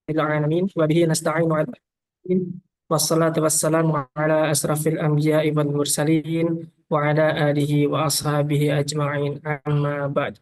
العالمين وبه نستعين على الدين والصلاة والسلام على أشرف الأنبياء والمرسلين وعلى آله وأصحابه أجمعين أما بعد.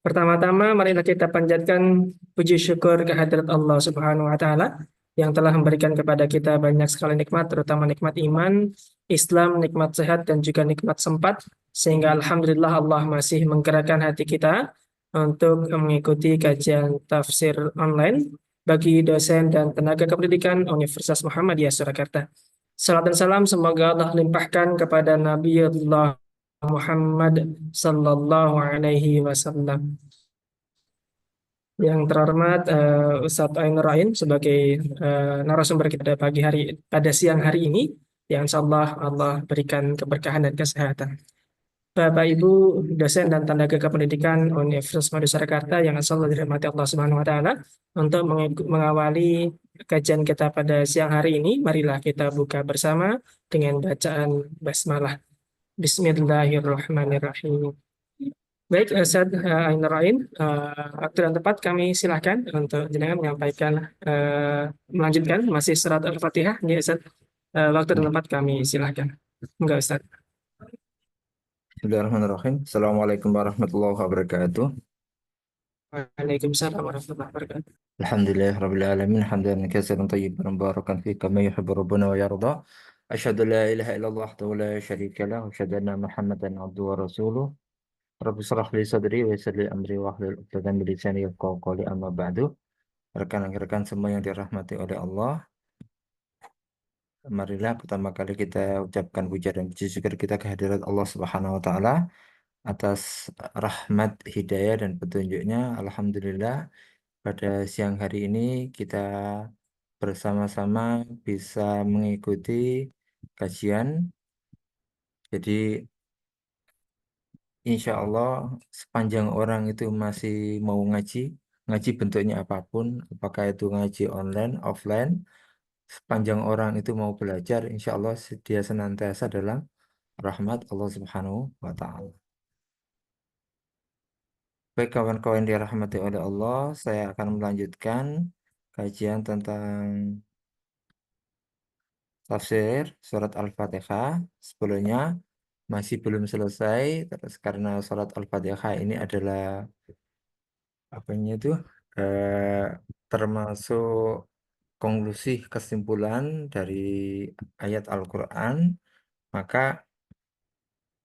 Pertama-tama, marilah kita panjatkan puji syukur kehadirat Allah Subhanahu wa Ta'ala yang telah memberikan kepada kita banyak sekali nikmat, terutama nikmat iman, Islam, nikmat sehat, dan juga nikmat sempat, sehingga Alhamdulillah Allah masih menggerakkan hati kita untuk mengikuti kajian tafsir online bagi dosen dan tenaga kependidikan Universitas Muhammadiyah Surakarta. Salam dan salam semoga Allah limpahkan kepada Nabiullah Muhammad Sallallahu Alaihi Wasallam. Yang terhormat Ustadz Ainur Rahim sebagai narasumber kita pada siang hari ini, yang insya Allah berikan keberkahan dan kesehatan. Bapak Ibu dosen dan tenaga kependidikan Universitas Madya Surakarta yang Allah dirahmati Allah Subhanahu Wa Taala, untuk mengawali kajian kita pada siang hari ini, marilah kita buka bersama dengan bacaan basmalah. Bismillahirrahmanirrahim. Baik, Ustaz Ainur Rahim, waktu dan tempat kami silahkan untuk jenengan menyampaikan, melanjutkan masih surat Al-Fatihah. Ya, Ustaz, waktu dan tempat kami silahkan. Enggak, Ustaz. Bismillahirrahmanirrahim. Assalamualaikum warahmatullahi wabarakatuh. Waalaikumsalam warahmatullahi wabarakatuh. Alhamdulillah rabbil alamin hamdan katsiran tayyiban mubarakan fi kama yuhibbu rabbuna wa yarda. Asyhadu an la ilaha illallah wahdahu la syarika lah wa asyhadu anna Muhammadan abduhu wa rasuluh. Rabbi shrah li sadri wa yassir li amri wahlul 'uqdatam min lisani yafqahu qawli amma ba'du. Rekan-rekan semua yang dirahmati oleh Allah, marilah pertama kali kita ucapkan puja dan puji syukur kita kehadirat Allah Subhanahu wa taala atas rahmat hidayah dan petunjuknya. Alhamdulillah, pada siang hari ini kita bersama-sama bisa mengikuti kajian. Jadi insya Allah sepanjang orang itu masih mau ngaji, ngaji bentuknya apapun, apakah itu ngaji online, offline, sepanjang orang itu mau belajar, insya Allah dia senantiasa dalam rahmat Allah Subhanahu wa Ta'ala. Baik kawan-kawan dirahmati oleh Allah, saya akan melanjutkan kajian tentang tafsir surat Al-Fatihah. Sebelumnya masih belum selesai, terus karena surat Al-Fatihah ini adalah apanya itu eh, termasuk konklusi kesimpulan dari ayat Al-Quran, maka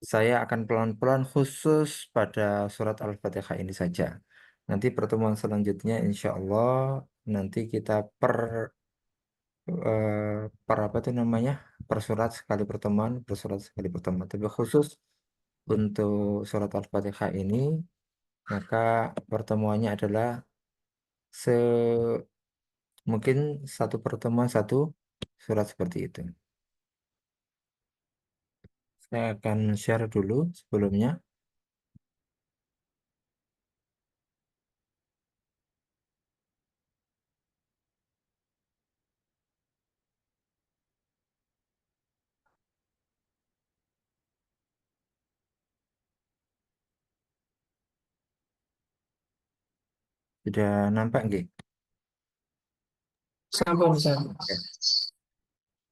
saya akan pelan-pelan khusus pada surat Al-Fatihah ini saja. Nanti pertemuan selanjutnya insya Allah nanti kita per apa itu namanya, per surat sekali pertemuan, per surat sekali pertemuan. Tapi khusus untuk surat Al-Fatihah ini, maka pertemuannya adalah mungkin satu pertemuan satu surat seperti itu. Saya akan share dulu sebelumnya. Sudah nampak nggih? Sampun, Ustaz. Ya.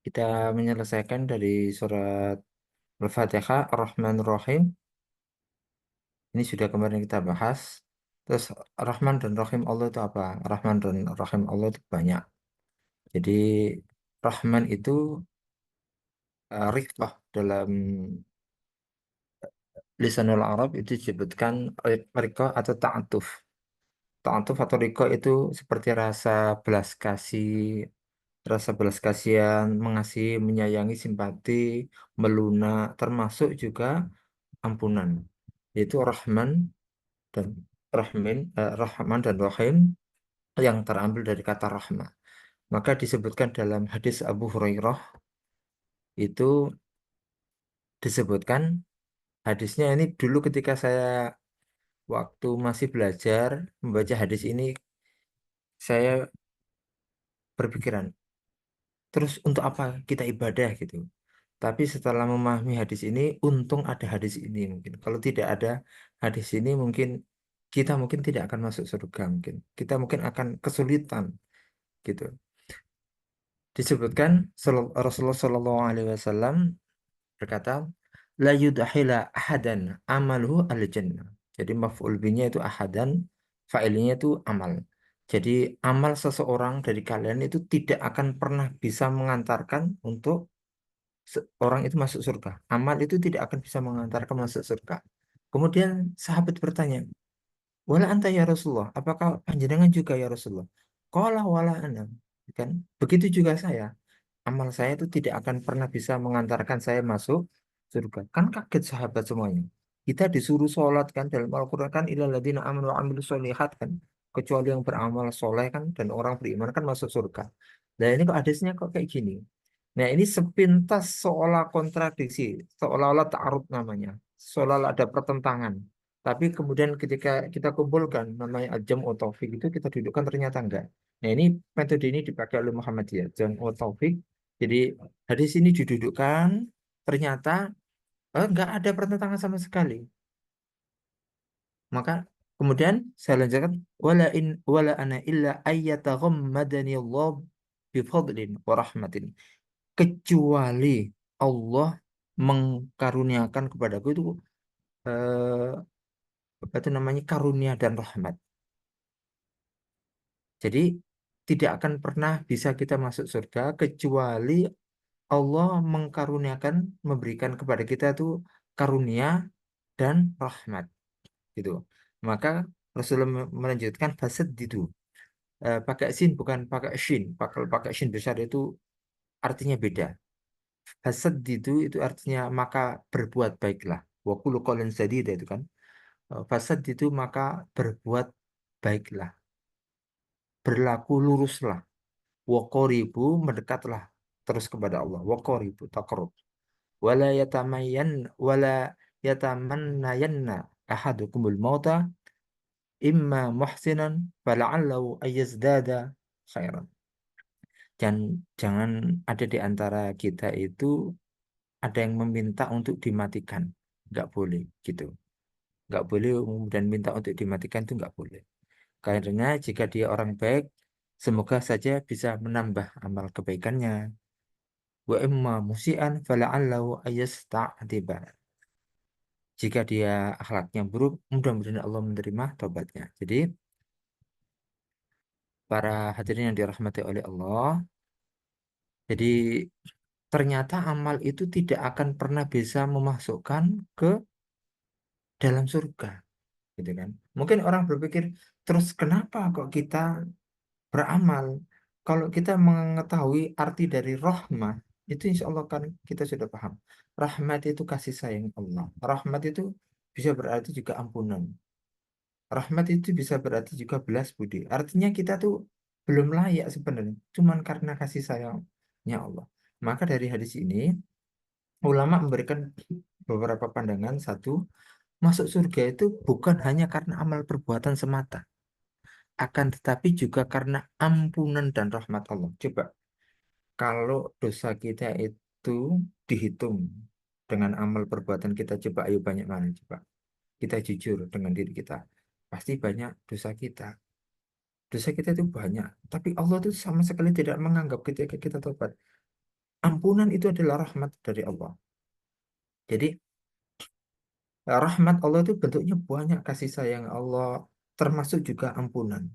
Kita menyelesaikan dari surat Al-Fatihah Ar-Rahman Ar-Rahim. Ini sudah kemarin kita bahas. Terus Rahman dan Rahim Allah itu apa? Rahman dan Rahim Allah itu banyak. Jadi Rahman itu riqah dalam lisanul Arab itu disebutkan riqah atau ta'atuf. Ta'atuf atau riqah itu seperti rasa belas kasihan, mengasihi, menyayangi, simpati, melunak, termasuk juga ampunan. Yaitu dan Rahman dan Rahim yang terambil dari kata rahmah. Maka disebutkan dalam hadis Abu Hurairah itu disebutkan hadisnya ini dulu ketika saya waktu masih belajar membaca hadis ini, saya berpikiran terus untuk apa kita ibadah gitu. Tapi setelah memahami hadis ini, untung ada hadis ini mungkin. Kalau tidak ada hadis ini mungkin kita mungkin tidak akan masuk surga mungkin. Kita mungkin akan kesulitan gitu. Disebutkan Rasulullah Shallallahu Alaihi Wasallam berkata, la yudahila ahadan amaluhu al jannah. Jadi maf'ul binya itu ahadan, fa'ilnya itu amal. Jadi amal seseorang dari kalian itu tidak akan pernah bisa mengantarkan untuk orang itu masuk surga. Amal itu tidak akan bisa mengantarkan masuk surga. Kemudian sahabat bertanya, wala anta ya Rasulullah, apakah panjenengan juga ya Rasulullah? Qala wala ana. Kan? Begitu juga saya. Amal saya itu tidak akan pernah bisa mengantarkan saya masuk surga. Kan kaget sahabat semuanya. Kita disuruh sholat kan dalam Al-Quran kan ilal ladzina amanu wa amilus sholihat kan. Kecuali yang beramal soleh kan dan orang beriman kan masuk surga. Nah ini kok hadisnya kok kayak gini. Nah ini sepintas seolah kontradiksi, seolah-olah ta'arud namanya. Seolah-olah ada pertentangan. Tapi kemudian ketika kita kumpulkan namanya al-jam'u taufik itu kita dudukkan ternyata enggak. Nah ini metode ini dipakai oleh Muhammadiyah, jam'u taufik. Jadi hadis ini didudukkan, ternyata nggak ada pertentangan sama sekali. Maka kemudian saya lanjutkan, wala ana illa ayyataghammadani Allah bi fadlin wa rahmatin. Kecuali Allah mengkaruniakan kepadaku itu apa itu namanya karunia dan rahmat. Jadi tidak akan pernah bisa kita masuk surga kecuali Allah mengkaruniakan, memberikan kepada kita itu karunia dan rahmat gitu. Maka Rasulullah melanjutkan fasad itu pakai sin bukan pakai shin. Pakai shin besar itu artinya beda. Fasad itu artinya maka berbuat baiklah. Wa qulu qawlan sadida itu kan. Fasad itu maka berbuat baiklah. Berlaku luruslah. Wa qaribu mendekatlah terus kepada Allah. Wa qaribu taqarrub. Wala yatamayyan wala yatamannayanna ahadukumul mauta imma muhsinan fala'allahu ayyazdada khairan. Dan jangan ada di antara kita itu ada yang meminta untuk dimatikan. Nggak boleh gitu. Nggak boleh dan minta untuk dimatikan itu nggak boleh. Karena jika dia orang baik, semoga saja bisa menambah amal kebaikannya. Wa imma musian fala'allahu ayyasta'tiba. Jika dia akhlaknya buruk, mudah-mudahan Allah menerima tobatnya. Jadi, para hadirin yang dirahmati oleh Allah, jadi ternyata amal itu tidak akan pernah bisa memasukkan ke dalam surga, gitu kan? Mungkin orang berpikir, terus kenapa kok kita beramal? Kalau kita mengetahui arti dari rahmah, itu insya Allah kan kita sudah paham. Rahmat itu kasih sayang Allah. Rahmat itu bisa berarti juga ampunan. Rahmat itu bisa berarti juga belas budi. Artinya kita tuh belum layak sebenarnya, cuman karena kasih sayangnya Allah. Maka dari hadis ini, ulama memberikan beberapa pandangan. Satu, masuk surga itu bukan hanya karena amal perbuatan semata, akan tetapi juga karena ampunan dan rahmat Allah. Coba, kalau dosa kita itu dihitung dengan amal perbuatan kita, coba ayo banyak mana, coba. Kita jujur dengan diri kita. Pasti banyak dosa kita. Dosa kita itu banyak, tapi Allah itu sama sekali tidak menganggap ketika kita tobat. Ampunan itu adalah rahmat dari Allah. Jadi rahmat Allah itu bentuknya banyak, kasih sayang Allah, termasuk juga ampunan.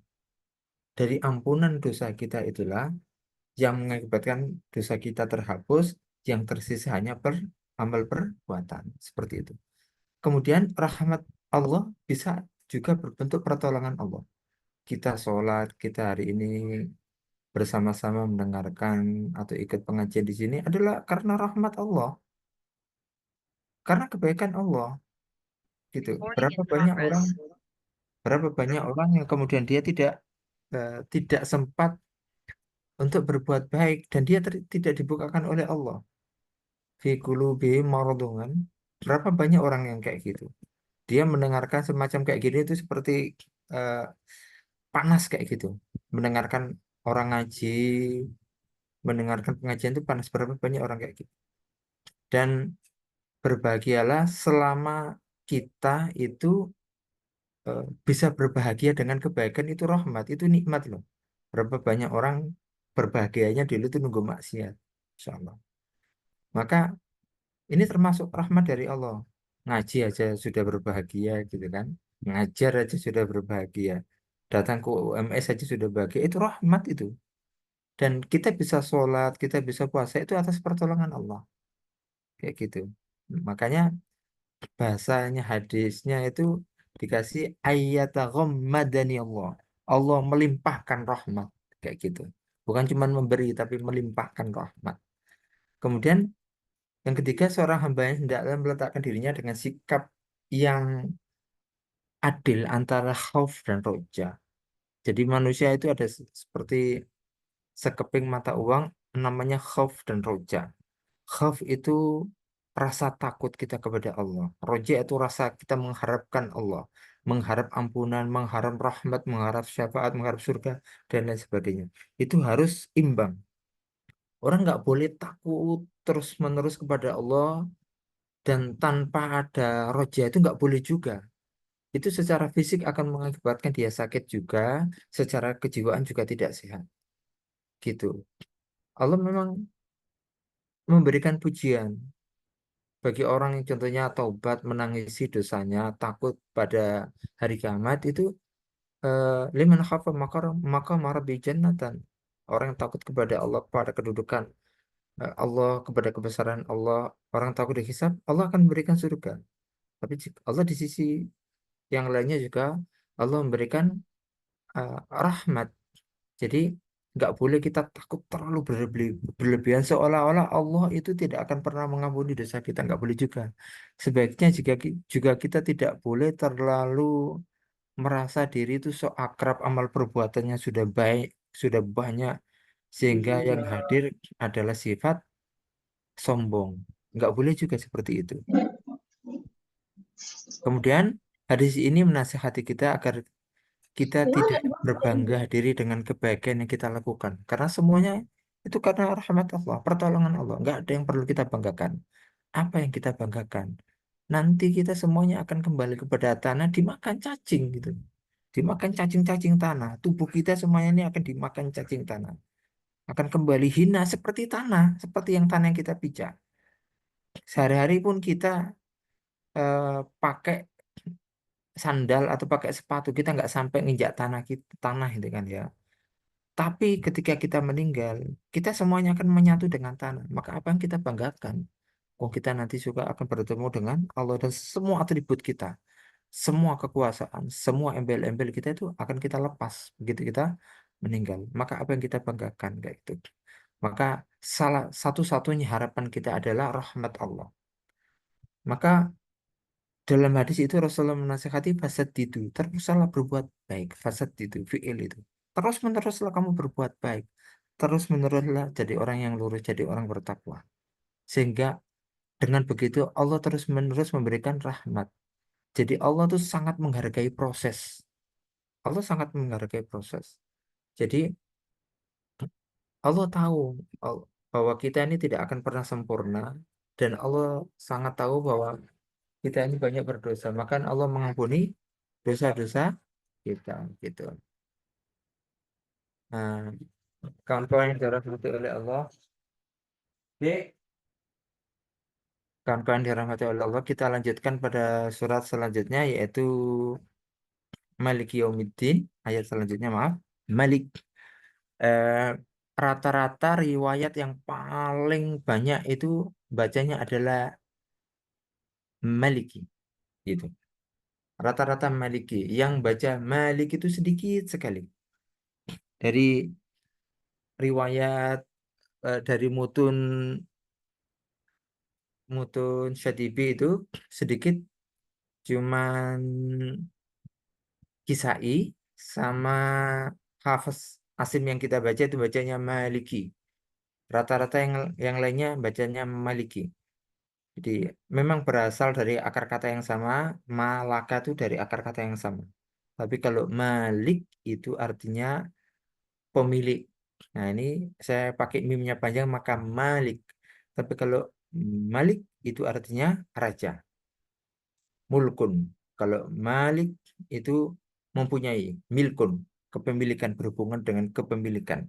Dari ampunan dosa kita itulah yang mengakibatkan dosa kita terhapus, yang tersisa hanya amal perbuatan. Seperti itu. Kemudian rahmat Allah bisa juga berbentuk pertolongan Allah. Kita sholat, kita hari ini bersama-sama mendengarkan atau ikut pengajian di sini adalah karena rahmat Allah, karena kebaikan Allah gitu. Recording in progress. Berapa banyak orang yang kemudian dia tidak sempat untuk berbuat baik dan dia tidak dibukakan oleh Allah. Fi qulubihim maradun kan. Berapa banyak orang yang kayak gitu. Dia mendengarkan semacam kayak gini itu seperti eh, panas kayak gitu. Mendengarkan orang ngaji, mendengarkan pengajian itu panas. Berapa banyak orang kayak gitu. Dan berbahagialah selama kita itu bisa berbahagia dengan kebaikan itu rahmat, itu nikmat loh. Berapa banyak orang berbahagianya dulu itu nunggu maksiat, Insya Allah. Maka ini termasuk rahmat dari Allah. Ngaji aja sudah berbahagia gitu kan. Ngajar aja sudah berbahagia. Datang ke UMS aja sudah bahagia. Itu rahmat itu. Dan kita bisa sholat, kita bisa puasa itu atas pertolongan Allah. Kayak gitu. Makanya bahasanya hadisnya itu dikasih ayataghammadani Allah. Allah melimpahkan rahmat. Kayak gitu. Bukan cuma memberi, tapi melimpahkan rahmat. Kemudian yang ketiga, seorang hamba yang hendaklah meletakkan dirinya dengan sikap yang adil antara khauf dan roja. Jadi manusia itu ada seperti sekeping mata uang namanya khauf dan roja. Khauf itu rasa takut kita kepada Allah. Roja itu rasa kita mengharapkan Allah. Mengharap ampunan, mengharap rahmat, mengharap syafaat, mengharap surga, dan lain sebagainya. Itu harus imbang. Orang nggak boleh takut terus-menerus kepada Allah dan tanpa ada roja itu nggak boleh juga. Itu secara fisik akan mengakibatkan dia sakit juga, secara kejiwaan juga tidak sehat. Gitu. Allah memang memberikan pujian bagi orang yang contohnya taubat, menangisi dosanya, takut pada hari kiamat itu liman khafa maka marabi jannatan. Orang yang takut kepada Allah, pada kedudukan Allah, kepada kebesaran Allah, orang takut dihisab, Allah akan memberikan surga. Tapi Allah di sisi yang lainnya juga Allah memberikan eh, rahmat. Jadi nggak boleh kita takut terlalu berlebihan seolah-olah Allah itu tidak akan pernah mengampuni dosa kita. Nggak boleh juga. Sebaiknya juga kita tidak boleh terlalu merasa diri itu so akrab, amal perbuatannya sudah baik, sudah banyak, sehingga yang hadir adalah sifat sombong. Nggak boleh juga seperti itu. Kemudian hadis ini menasihati kita agar kita tidak berbangga diri dengan kebaikan yang kita lakukan. Karena semuanya itu karena rahmat Allah, pertolongan Allah. Nggak ada yang perlu kita banggakan. Apa yang kita banggakan? Nanti kita semuanya akan kembali kepada tanah dimakan cacing gitu. Dimakan cacing-cacing tanah. Tubuh kita semuanya ini akan dimakan cacing tanah. Akan kembali hina seperti tanah, seperti yang tanah yang kita pijak. Sehari-hari pun kita pakai sandal atau pakai sepatu, kita nggak sampai nginjak tanah itu kan ya. Tapi ketika kita meninggal, kita semuanya akan menyatu dengan tanah. Maka apa yang kita banggakan? Oh, kita nanti juga akan bertemu dengan Allah dan semua atribut kita, semua kekuasaan, semua embel-embel kita itu akan kita lepas begitu kita meninggal. Maka apa yang kita banggakan kayak itu? Maka salah satu-satunya harapan kita adalah rahmat Allah. Maka dalam hadis itu Rasulullah menasihati fasad itu teruslah berbuat baik, fasad itu fiil itu terus meneruslah kamu berbuat baik, terus meneruslah jadi orang yang lurus, jadi orang bertakwa, sehingga dengan begitu Allah terus menerus memberikan rahmat. Jadi Allah tuh sangat menghargai proses. Allah sangat menghargai proses. Jadi Allah tahu bahwa kita ini tidak akan pernah sempurna, dan Allah sangat tahu bahwa kita ini banyak berdosa. Maka Allah mengampuni dosa-dosa kita gitu. Nah, kawan-kawan yang dirahmati oleh Allah, Dek, kawan-kawan yang dirahmati oleh Allah, kita lanjutkan pada surat selanjutnya yaitu Malik Yaumiddin, ayat selanjutnya maaf. Malik eh, rata-rata riwayat yang paling banyak itu bacanya adalah Maliki gitu. Rata-rata Maliki, yang baca Malik itu sedikit sekali. Dari riwayat dari mutun mutun Syatibi itu sedikit, cuman Kisai sama Hafs Asim yang kita baca itu bacanya Maliki. Rata-rata yang lainnya bacanya Maliki. Jadi memang berasal dari akar kata yang sama, Malaka itu dari akar kata yang sama. Tapi kalau Malik itu artinya pemilik. Nah ini saya pakai mimnya panjang maka Malik. Tapi kalau Malik itu artinya raja, mulkun. Kalau Malik itu mempunyai milkun, kepemilikan, berhubungan dengan kepemilikan.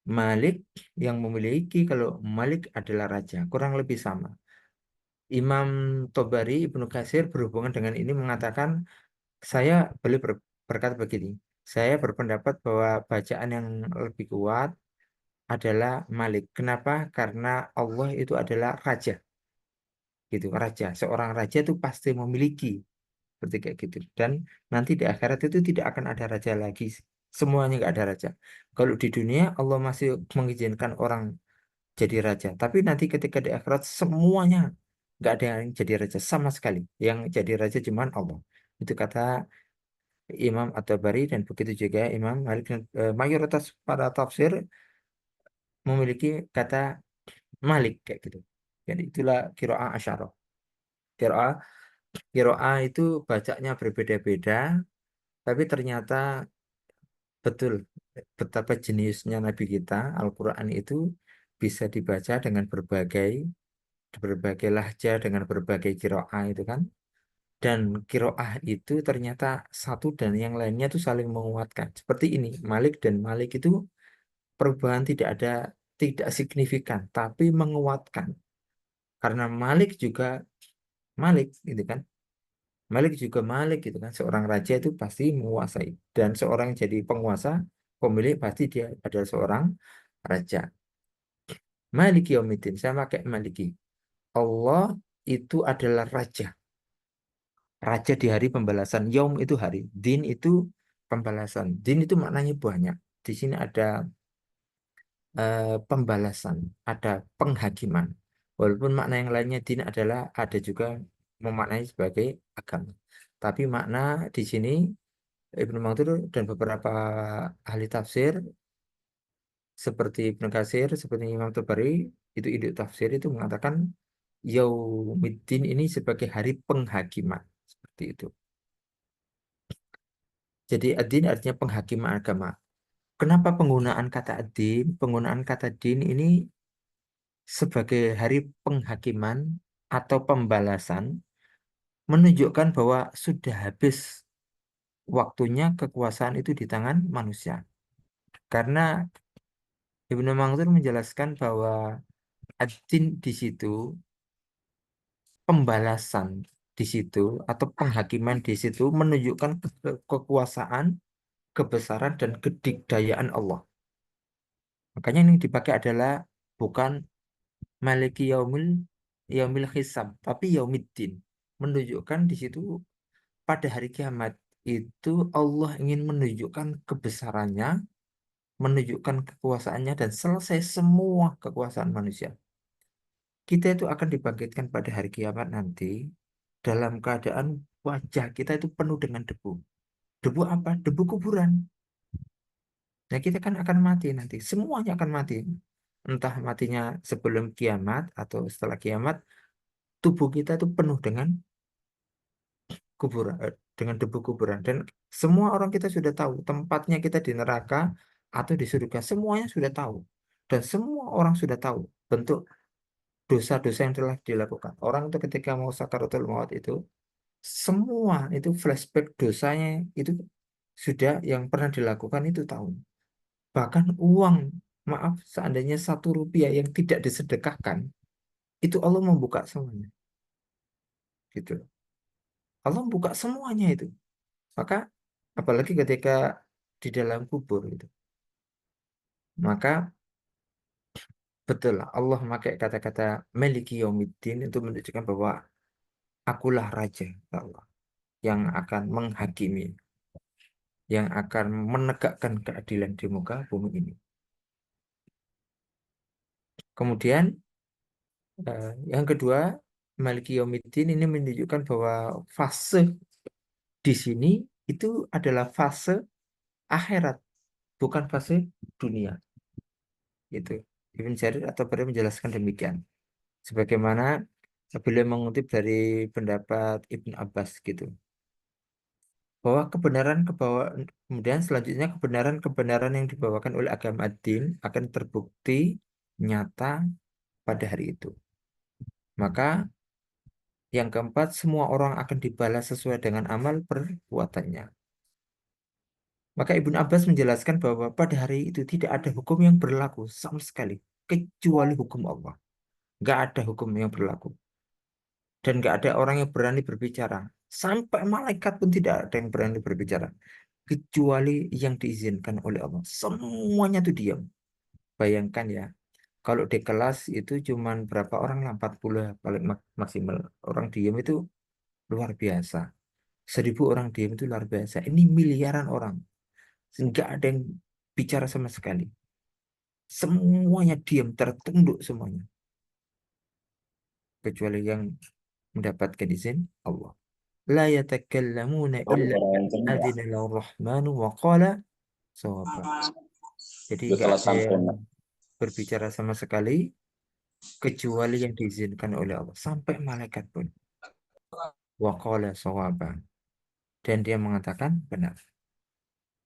Malik yang memiliki, kalau Malik adalah raja, kurang lebih sama. Imam Tobari, Ibnu Katsir berhubungan dengan ini mengatakan, saya boleh berkata begini, saya berpendapat bahwa bacaan yang lebih kuat adalah Malik. Kenapa? Karena Allah itu adalah raja, gitu. Raja, seorang raja itu pasti memiliki, seperti kayak gitu. Dan nanti di akhirat itu tidak akan ada raja lagi. Semuanya nggak ada raja. Kalau di dunia Allah masih mengizinkan orang jadi raja. Tapi nanti ketika di akhirat semuanya nggak ada yang jadi raja sama sekali. Yang jadi raja cuma Allah. Itu kata Imam At-Tabari dan begitu juga Imam Malik. Mayoritas para tafsir memiliki kata Malik kayak gitu. Jadi itulah kiroah asyarah. Kiroah, kiroah itu bacanya berbeda-beda, tapi ternyata betul betapa jeniusnya Nabi kita Al-Quran itu bisa dibaca dengan berbagai lahja, dengan berbagai kiroah itu kan. Dan kiroah itu ternyata satu dan yang lainnya itu saling menguatkan. Seperti ini, Malik dan Malik itu perubahan tidak ada, tidak signifikan, tapi menguatkan. Karena Malik juga Malik, gitu kan. Malik juga Malik, gitu kan. Seorang raja itu pasti menguasai. Dan seorang jadi penguasa, pemilik pasti dia adalah seorang raja. Maliki Yaumiddin, saya pakai Maliki. Allah itu adalah raja. Raja di hari pembalasan. Yaum itu hari. Din itu pembalasan. Din itu maknanya banyak. Di sini ada pembalasan, ada penghakiman. Walaupun makna yang lainnya din adalah ada juga memaknai sebagai agama. Tapi makna di sini Ibnu Manzur dan beberapa ahli tafsir seperti Ibnu Katsir, seperti Imam Tabari, itu ide tafsir itu mengatakan Yaumiddin ini sebagai hari penghakiman. Seperti itu. Jadi ad-din artinya penghakiman agama. Kenapa penggunaan kata ad-din? Penggunaan kata din ini sebagai hari penghakiman atau pembalasan menunjukkan bahwa sudah habis waktunya kekuasaan itu di tangan manusia. Karena Ibnu Manzur menjelaskan bahwa ad-din di situ, pembalasan di situ atau penghakiman di situ menunjukkan kekuasaan, kebesaran dan kedikdayaan Allah. Makanya yang dipakai adalah bukan Maliki yaumil hisab, tapi yaumiddin. Menunjukkan di situ pada hari kiamat itu Allah ingin menunjukkan kebesarannya, menunjukkan kekuasaannya dan selesai semua kekuasaan manusia. Kita itu akan dibangkitkan pada hari kiamat nanti dalam keadaan wajah kita itu penuh dengan debu. Debu apa? Debu kuburan. Nah, kita kan akan mati nanti. Semuanya akan mati. Entah matinya sebelum kiamat atau setelah kiamat, tubuh kita itu penuh dengan kuburan, dengan debu kuburan. Dan semua orang kita sudah tahu tempatnya kita di neraka atau di surga. Semuanya sudah tahu. Dan semua orang sudah tahu bentuk dosa-dosa yang telah dilakukan. Orang itu ketika mau sakaratul maut itu, semua itu flashback dosanya itu sudah yang pernah dilakukan itu tahu. Bahkan uang, maaf, seandainya 1 rupiah yang tidak disedekahkan, itu Allah membuka semuanya. Gitu. Allah membuka semuanya itu. Maka apalagi ketika di dalam kubur itu. Maka betul Allah memakai kata-kata Maliki Yaumiddin itu menunjukkan bahwa akulah raja kata Allah yang akan menghakimi, yang akan menegakkan keadilan di muka bumi ini. Kemudian yang kedua, Maliki Yaumiddin ini menunjukkan bahwa fase di sini itu adalah fase akhirat, bukan fase dunia. Itu Ibn Jarir atau Tabari menjelaskan demikian. Sebagaimana beliau mengutip dari pendapat Ibn Abbas gitu. Bahwa kemudian selanjutnya kebenaran-kebenaran yang dibawakan oleh agama ad-din akan terbukti nyata pada hari itu. Maka Yang keempat, semua orang akan dibalas sesuai dengan amal perbuatannya. Maka Ibnu Abbas menjelaskan bahwa pada hari itu tidak ada hukum yang berlaku sama sekali, kecuali hukum Allah. Nggak ada hukum yang berlaku. Dan nggak ada orang yang berani berbicara. Sampai malaikat pun tidak ada yang berani berbicara. Kecuali yang diizinkan oleh Allah. Semuanya tuh diam. Bayangkan ya, kalau di kelas itu cuman berapa orang lah, 40 paling maksimal. Orang diam itu luar biasa. 1.000 orang diam itu luar biasa. Ini miliaran orang. Nggak ada yang bicara sama sekali. Semuanya diam, tertunduk semuanya. Kecuali yang mendapatkan izin Allah. La yatakallamuna illa adina lahu rahmanu wa qala sawaba. Jadi nggak ada yang berbicara sama sekali kecuali yang diizinkan oleh Allah. Sampai malaikat pun. Wa qala sawaba. Dan dia mengatakan benar.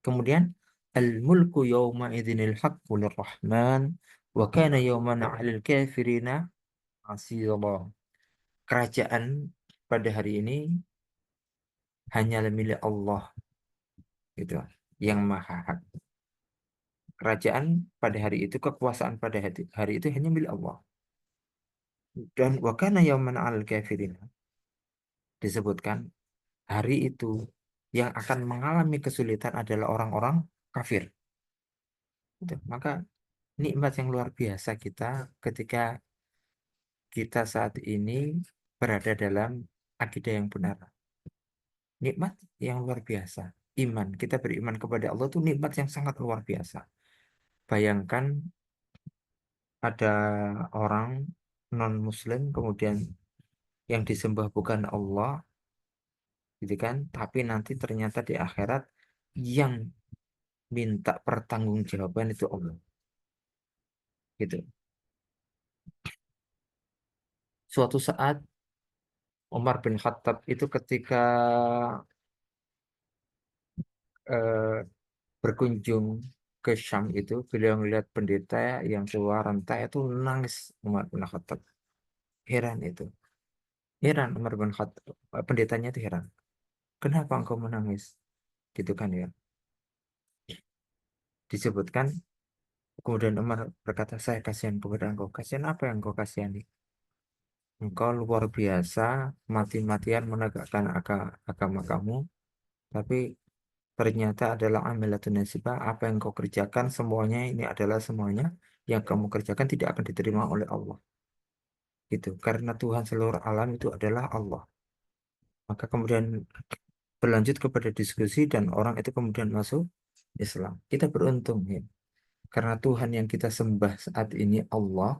Kemudian al-mulku yawma idzinil haqqu lirrahman wa kana yawman 'alal kafirina 'asira. Kerajaan pada hari ini hanyalah milik Allah gitu, yang maha hak. Kerajaan pada hari itu, kekuasaan pada hari itu hanya milik Allah. Dan wa kana yawman 'alal kafirina disebutkan hari itu yang akan mengalami kesulitan adalah orang-orang kafir. Gitu. Maka nikmat yang luar biasa kita ketika kita saat ini berada dalam akidah yang benar. Nikmat yang luar biasa. Iman. Kita beriman kepada Allah itu nikmat yang sangat luar biasa. Bayangkan ada orang non-Muslim kemudian yang disembah bukan Allah, gitu kan? Tapi nanti ternyata di akhirat yang minta pertanggungjawaban itu Allah. Gitu. Suatu saat Umar bin Khattab itu ketika eh, berkunjung ke Syam itu, beliau melihat pendeta yang keluar rantai itu nangis. Umar bin Khattab heran itu. Heran Umar bin Khattab, pendetanya itu heran. Kenapa engkau menangis? Gitu kan ya. Disebutkan, kemudian Umar berkata, saya kasihan kepada engkau. Kasihan apa yang engkau kasihani? Engkau luar biasa, mati-matian menegakkan agama kamu, tapi ternyata adalah amilatun nasibah. Apa yang kau kerjakan semuanya ini adalah semuanya yang kamu kerjakan tidak akan diterima oleh Allah. Gitu. Karena Tuhan seluruh alam itu adalah Allah. Maka kemudian berlanjut kepada diskusi dan orang itu kemudian masuk Islam. Kita beruntung ya. Karena Tuhan yang kita sembah saat ini Allah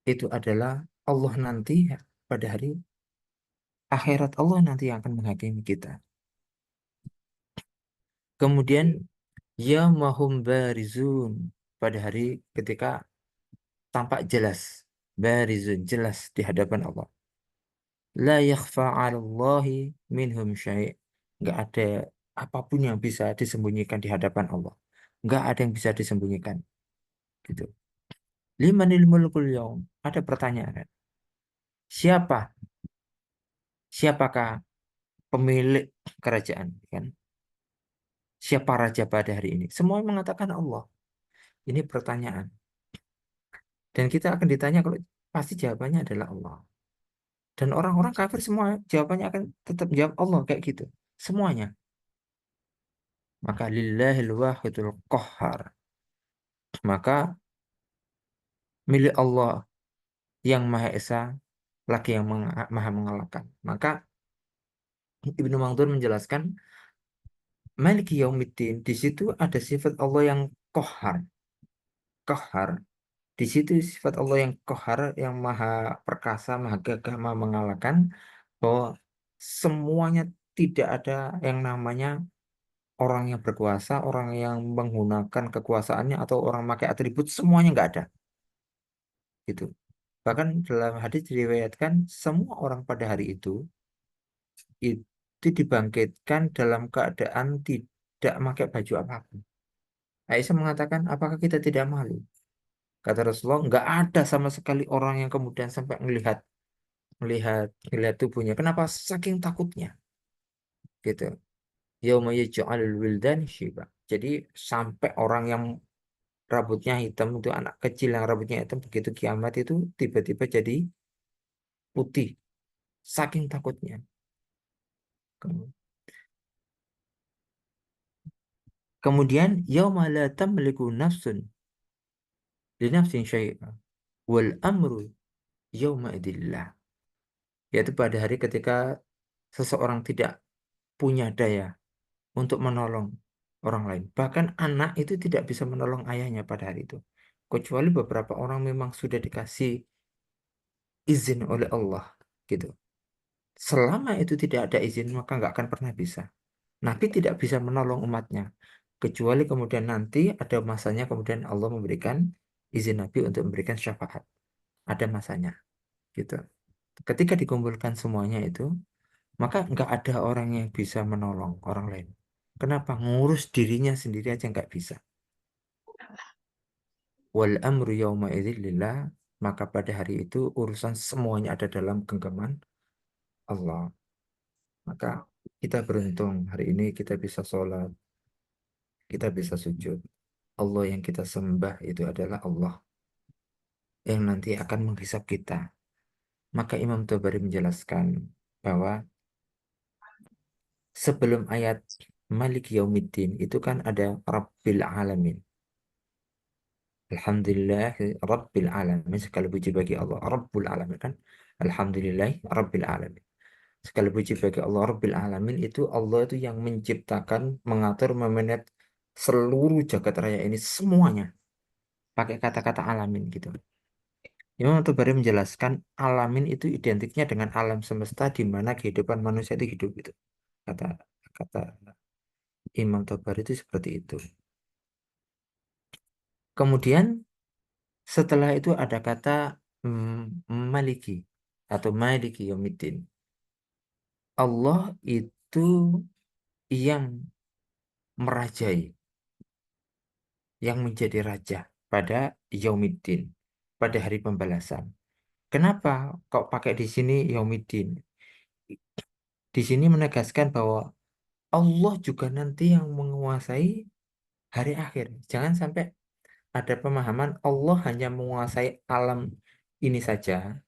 itu adalah Allah nanti pada hari akhirat, Allah nanti yang akan menghakimi kita. Kemudian yaumahum barizun, pada hari ketika tampak jelas, barizun, jelas di hadapan Allah. La yakhfa 'alallahi minhum syai'. Nggak ada apapun yang bisa disembunyikan di hadapan Allah. Nggak ada yang bisa disembunyikan. Gitu. Limanil mulkul yaum. Ada pertanyaan. Siapa? Siapakah pemilik kerajaan? Kan? Siapa raja pada hari ini? Semua mengatakan Allah. Ini pertanyaan. Dan kita akan ditanya kalau pasti jawabannya adalah Allah. Dan orang-orang kafir semua jawabannya akan tetap jawab Allah kayak gitu. Semuanya. Maka lillahil wahidul qahhar. Maka milik Allah yang Maha Esa lagi yang Maha mengalahkan. Maka Ibnu Mandur menjelaskan Maliki Yaumiddin, di situ ada sifat Allah yang qahhar. Qahhar. Di situ sifat Allah yang qahhar, yang Maha perkasa, Maha gagah, Maha mengalahkan, bahwa semuanya tidak ada yang namanya orang yang berkuasa, orang yang menggunakan kekuasaannya atau orang pakai atribut, semuanya nggak ada. Gitu. Bahkan dalam hadis diriwayatkan semua orang pada hari itu dibangkitkan dalam keadaan tidak pakai baju apapun. Aisyah mengatakan, apakah kita tidak malu? Kata Rasulullah, nggak ada sama sekali orang yang kemudian sampai melihat melihat melihat tubuhnya. Kenapa? Saking takutnya, gitu. Yauma yaj'alul wildan syiba. Jadi sampai orang yang rambutnya hitam itu, anak kecil yang rambutnya hitam, begitu kiamat itu tiba-tiba jadi putih. Saking takutnya. Kemudian yauma la tamliku nafsun li nafsin syai'a wal amru yauma idillah. Yaitu pada hari ketika seseorang tidak punya daya untuk menolong orang lain. Bahkan anak itu tidak bisa menolong ayahnya pada hari itu. Kecuali beberapa orang memang sudah dikasih izin oleh Allah, gitu. Selama itu tidak ada izin, maka nggak akan pernah bisa. Nabi tidak bisa menolong umatnya. Kecuali kemudian nanti ada masanya, kemudian Allah memberikan izin Nabi untuk memberikan syafaat. Ada masanya, gitu. Ketika dikumpulkan semuanya itu, maka nggak ada orang yang bisa menolong orang lain. Kenapa? Ngurus dirinya sendiri aja nggak bisa. Wal amru yauma idzin lillah, maka pada hari itu urusan semuanya ada dalam genggaman Allah. Maka kita beruntung hari ini kita bisa sholat, kita bisa sujud. Allah yang kita sembah itu adalah Allah yang nanti akan menghisap kita. Maka Imam Tabari menjelaskan bahwa sebelum ayat Malik Yaumiddin itu kan ada Rabbil Alamin. Alhamdulillah Rabbil Alamin. Segala puji bagi Allah Rabbul Alamin kan. Alhamdulillah Rabbil Alamin. Segala puji bagi Allah Rabbil Alamin, itu Allah itu yang menciptakan, mengatur, memanage seluruh jagat raya ini semuanya. Pakai kata-kata alamin gitu. Imam Tabari menjelaskan alamin itu identiknya dengan alam semesta di mana kehidupan manusia itu hidup gitu. Kata kata Imam Tabari itu seperti itu. Kemudian setelah itu ada kata maliki atau maliki yaumiddin. Allah itu yang merajai, yang menjadi raja pada yaumiddin, pada hari pembalasan. Kenapa kok pakai di sini yaumiddin? Di sini menegaskan bahwa Allah juga nanti yang menguasai hari akhir. Jangan sampai ada pemahaman Allah hanya menguasai alam ini saja,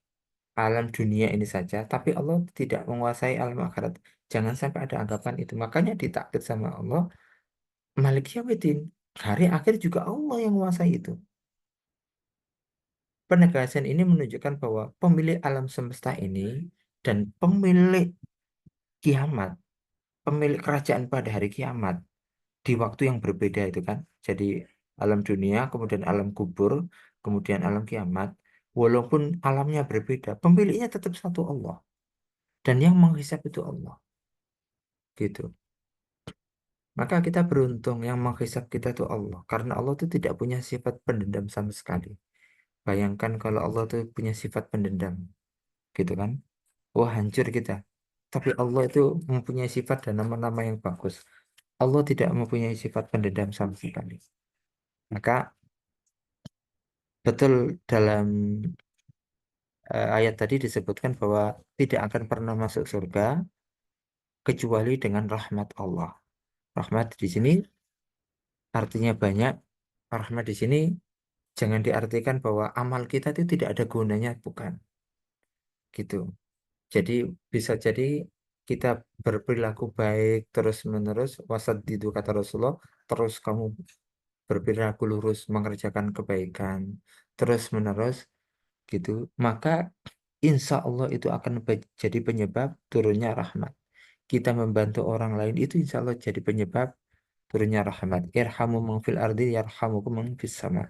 alam dunia ini saja, tapi Allah tidak menguasai alam akhirat. Jangan sampai ada anggapan itu. Makanya ditakkit sama Allah, Malik Yaumiddin. Hari akhir juga Allah yang menguasai itu. Penegasan ini menunjukkan bahwa pemilik alam semesta ini dan pemilik kiamat, pemilik kerajaan pada hari kiamat, di waktu yang berbeda itu kan. Jadi alam dunia, kemudian alam kubur, kemudian alam kiamat. Walaupun alamnya berbeda, pemiliknya tetap satu Allah. Dan yang menghisap itu Allah. Gitu. Maka kita beruntung yang menghisap kita itu Allah. Karena Allah itu tidak punya sifat pendendam sama sekali. Bayangkan kalau Allah itu punya sifat pendendam. Gitu kan. Wah, hancur kita. Tapi Allah itu mempunyai sifat dan nama-nama yang bagus. Allah tidak mempunyai sifat pendendam sama sekali. Maka betul dalam ayat tadi disebutkan bahwa tidak akan pernah masuk surga kecuali dengan rahmat Allah. Rahmat di sini artinya banyak. Rahmat di sini jangan diartikan bahwa amal kita itu tidak ada gunanya, bukan. Gitu. Jadi bisa jadi kita berperilaku baik terus-menerus, wasad itu kata Rasulullah, terus kamu berperilaku lurus, mengerjakan kebaikan terus-menerus gitu, maka insya Allah itu akan jadi penyebab turunnya rahmat. Kita membantu orang lain itu insya Allah jadi penyebab turunnya rahmat. Irhamu man fil ardi yarhamukum man fis sama.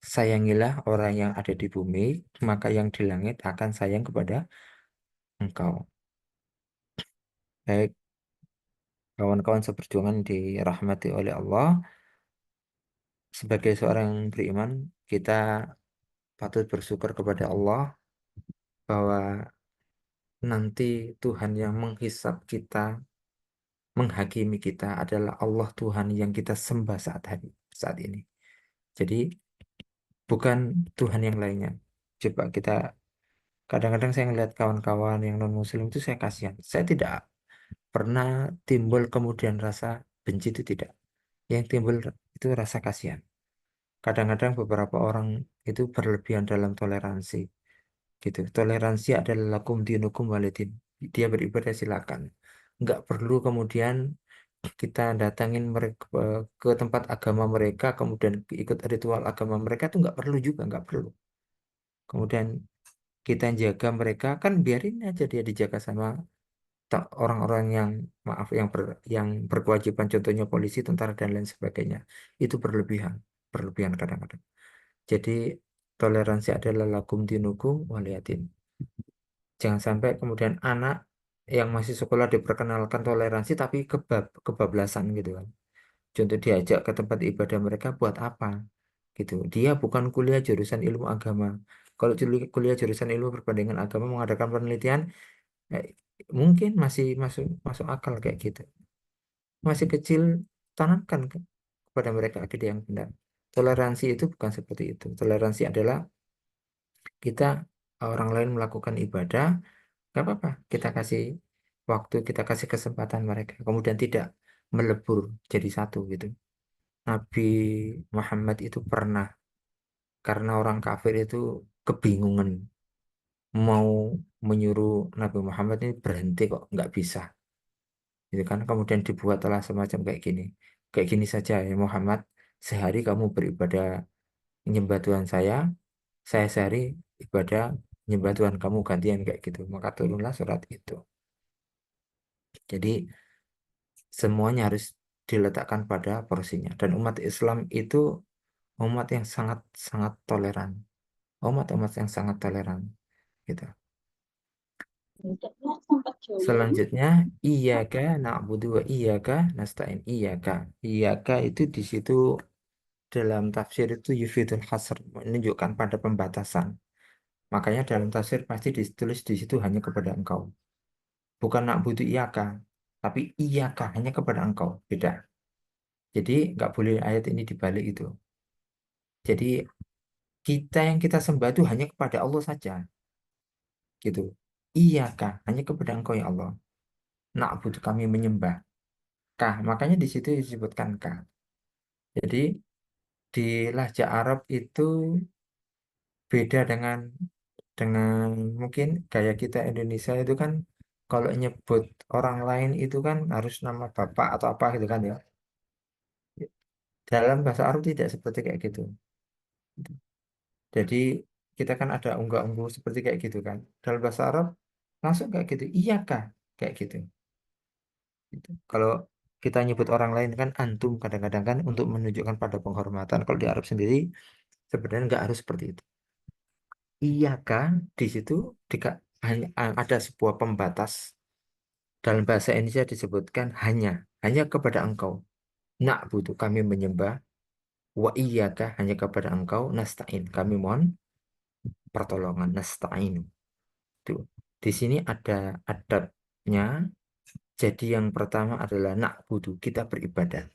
Sayangilah orang yang ada di bumi, maka yang di langit akan sayang kepada engkau. Baik, kawan-kawan seperjuangan dirahmati oleh Allah, sebagai seorang yang beriman, kita patut bersyukur kepada Allah bahwa nanti Tuhan yang menghisap kita, menghakimi kita adalah Allah Tuhan yang kita sembah saat ini. Jadi bukan Tuhan yang lainnya. Coba kita Kadang-kadang saya ngeliat kawan-kawan yang non-muslim itu saya kasihan. Saya tidak pernah timbul kemudian rasa benci, itu tidak. Yang timbul itu rasa kasihan. Kadang-kadang beberapa orang itu berlebihan dalam toleransi gitu. Toleransi adalah lakum dinukum walidin. Dia beribadah silakan. Nggak perlu kemudian kita datangin mereka ke tempat agama mereka, kemudian ikut ritual agama mereka, itu nggak perlu juga, nggak perlu. Kemudian kita jaga mereka, kan biarin aja dia dijaga sama orang-orang yang maaf yang berkewajiban, contohnya polisi, tentara dan lain sebagainya. Itu berlebihan, berlebihan kadang-kadang. Jadi toleransi adalah lakum dinukum waliyatin. Jangan sampai kemudian anak yang masih sekolah diperkenalkan toleransi tapi kebablasan gitu kan. Contoh diajak ke tempat ibadah mereka buat apa? Gitu. Dia bukan kuliah jurusan ilmu agama. Kalau kuliah jurusan ilmu perbandingan agama mengadakan penelitian, eh, mungkin masih masuk masuk akal kayak gitu. Masih kecil, tanamkan kepada mereka akidah yang benar. Toleransi itu bukan seperti itu. Toleransi adalah kita, orang lain melakukan ibadah, nggak apa-apa. Kita kasih waktu, kita kasih kesempatan mereka. Kemudian tidak melebur jadi satu gitu. Nabi Muhammad itu pernah, karena orang kafir itu kebingungan mau menyuruh Nabi Muhammad ini berhenti, kok nggak bisa gitu kan. Kemudian dibuatlah semacam kayak gini saja ya Muhammad, sehari kamu beribadah menyembah Tuhan saya sehari ibadah menyembah Tuhan kamu, gantian kayak gitu. Maka turunlah surat itu. Jadi semuanya harus diletakkan pada porsinya, dan umat Islam itu umat yang sangat sangat toleran, umat-umat yang sangat toleran gitu. Selanjutnya, iyyaka na'budu wa iyyaka nasta'in. Iyyaka itu di situ dalam tafsir itu yufidul hasr, menunjukkan pada pembatasan. Makanya dalam tafsir pasti ditulis di situ hanya kepada engkau. Bukan na'budu iyyaka, tapi iyyaka hanya kepada engkau. Beda. Jadi nggak boleh ayat ini dibalik itu. Jadi kita yang kita sembah itu hanya kepada Allah saja. Gitu. Iyyaka hanya kepada engkau ya Allah. Na'budu, kami menyembah. Kah, makanya di situ disebutkan kah. Jadi di lahja Arab itu beda dengan mungkin gaya kita Indonesia itu kan, kalau nyebut orang lain itu kan harus nama bapak atau apa gitu kan ya. Dalam bahasa Arab tidak seperti kayak gitu. Jadi kita kan ada unggah-ungguh seperti kayak gitu kan. Dalam bahasa Arab langsung kayak gitu. Iya kah? Kayak gitu. Gitu. Kalau kita nyebut orang lain kan antum, kadang-kadang kan untuk menunjukkan pada penghormatan. Kalau di Arab sendiri sebenarnya nggak harus seperti itu. Iya kan, di situ hanya ada sebuah pembatas. Dalam bahasa Indonesia disebutkan hanya kepada engkau. Nak butuh kami menyembah. Wa iyyaka, hanya kepada engkau. Nasta'in, kami mohon pertolongan. Nasta'in. Itu. Di sini ada adabnya. Jadi yang pertama adalah nak butuh, kita beribadah.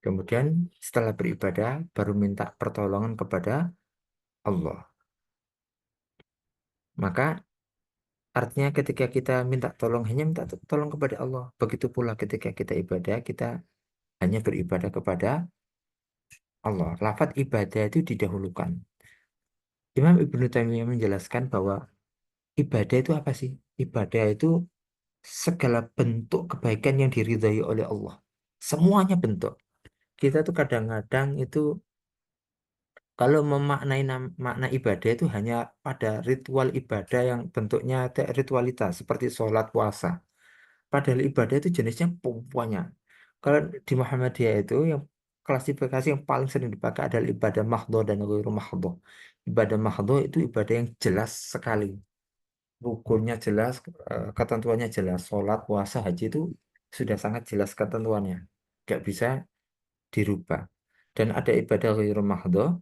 Kemudian setelah beribadah baru minta pertolongan kepada Allah. Maka artinya ketika kita minta tolong, hanya minta tolong kepada Allah. Begitu pula ketika kita ibadah, kita hanya beribadah kepada Allah. Lafaz ibadah itu didahulukan. Imam Ibnu Taimiyah menjelaskan bahwa ibadah itu apa sih? Ibadah itu segala bentuk kebaikan yang diridhai oleh Allah. Semuanya bentuk. Kita tuh kadang-kadang itu kalau memaknai makna ibadah itu hanya pada ritual ibadah yang bentuknya ada ritualitas seperti sholat, puasa. Padahal ibadah itu jenisnya banyak. Kalau di Muhammadiyah itu yang klasifikasi yang paling sering dipakai adalah ibadah mahdhah dan ghairu mahdhah. Ibadah mahdhah itu ibadah yang jelas sekali. Rukunnya jelas, ketentuannya jelas. Sholat, puasa, haji itu sudah sangat jelas ketentuannya. Nggak bisa dirubah. Dan ada ibadah ghairu mahdhah,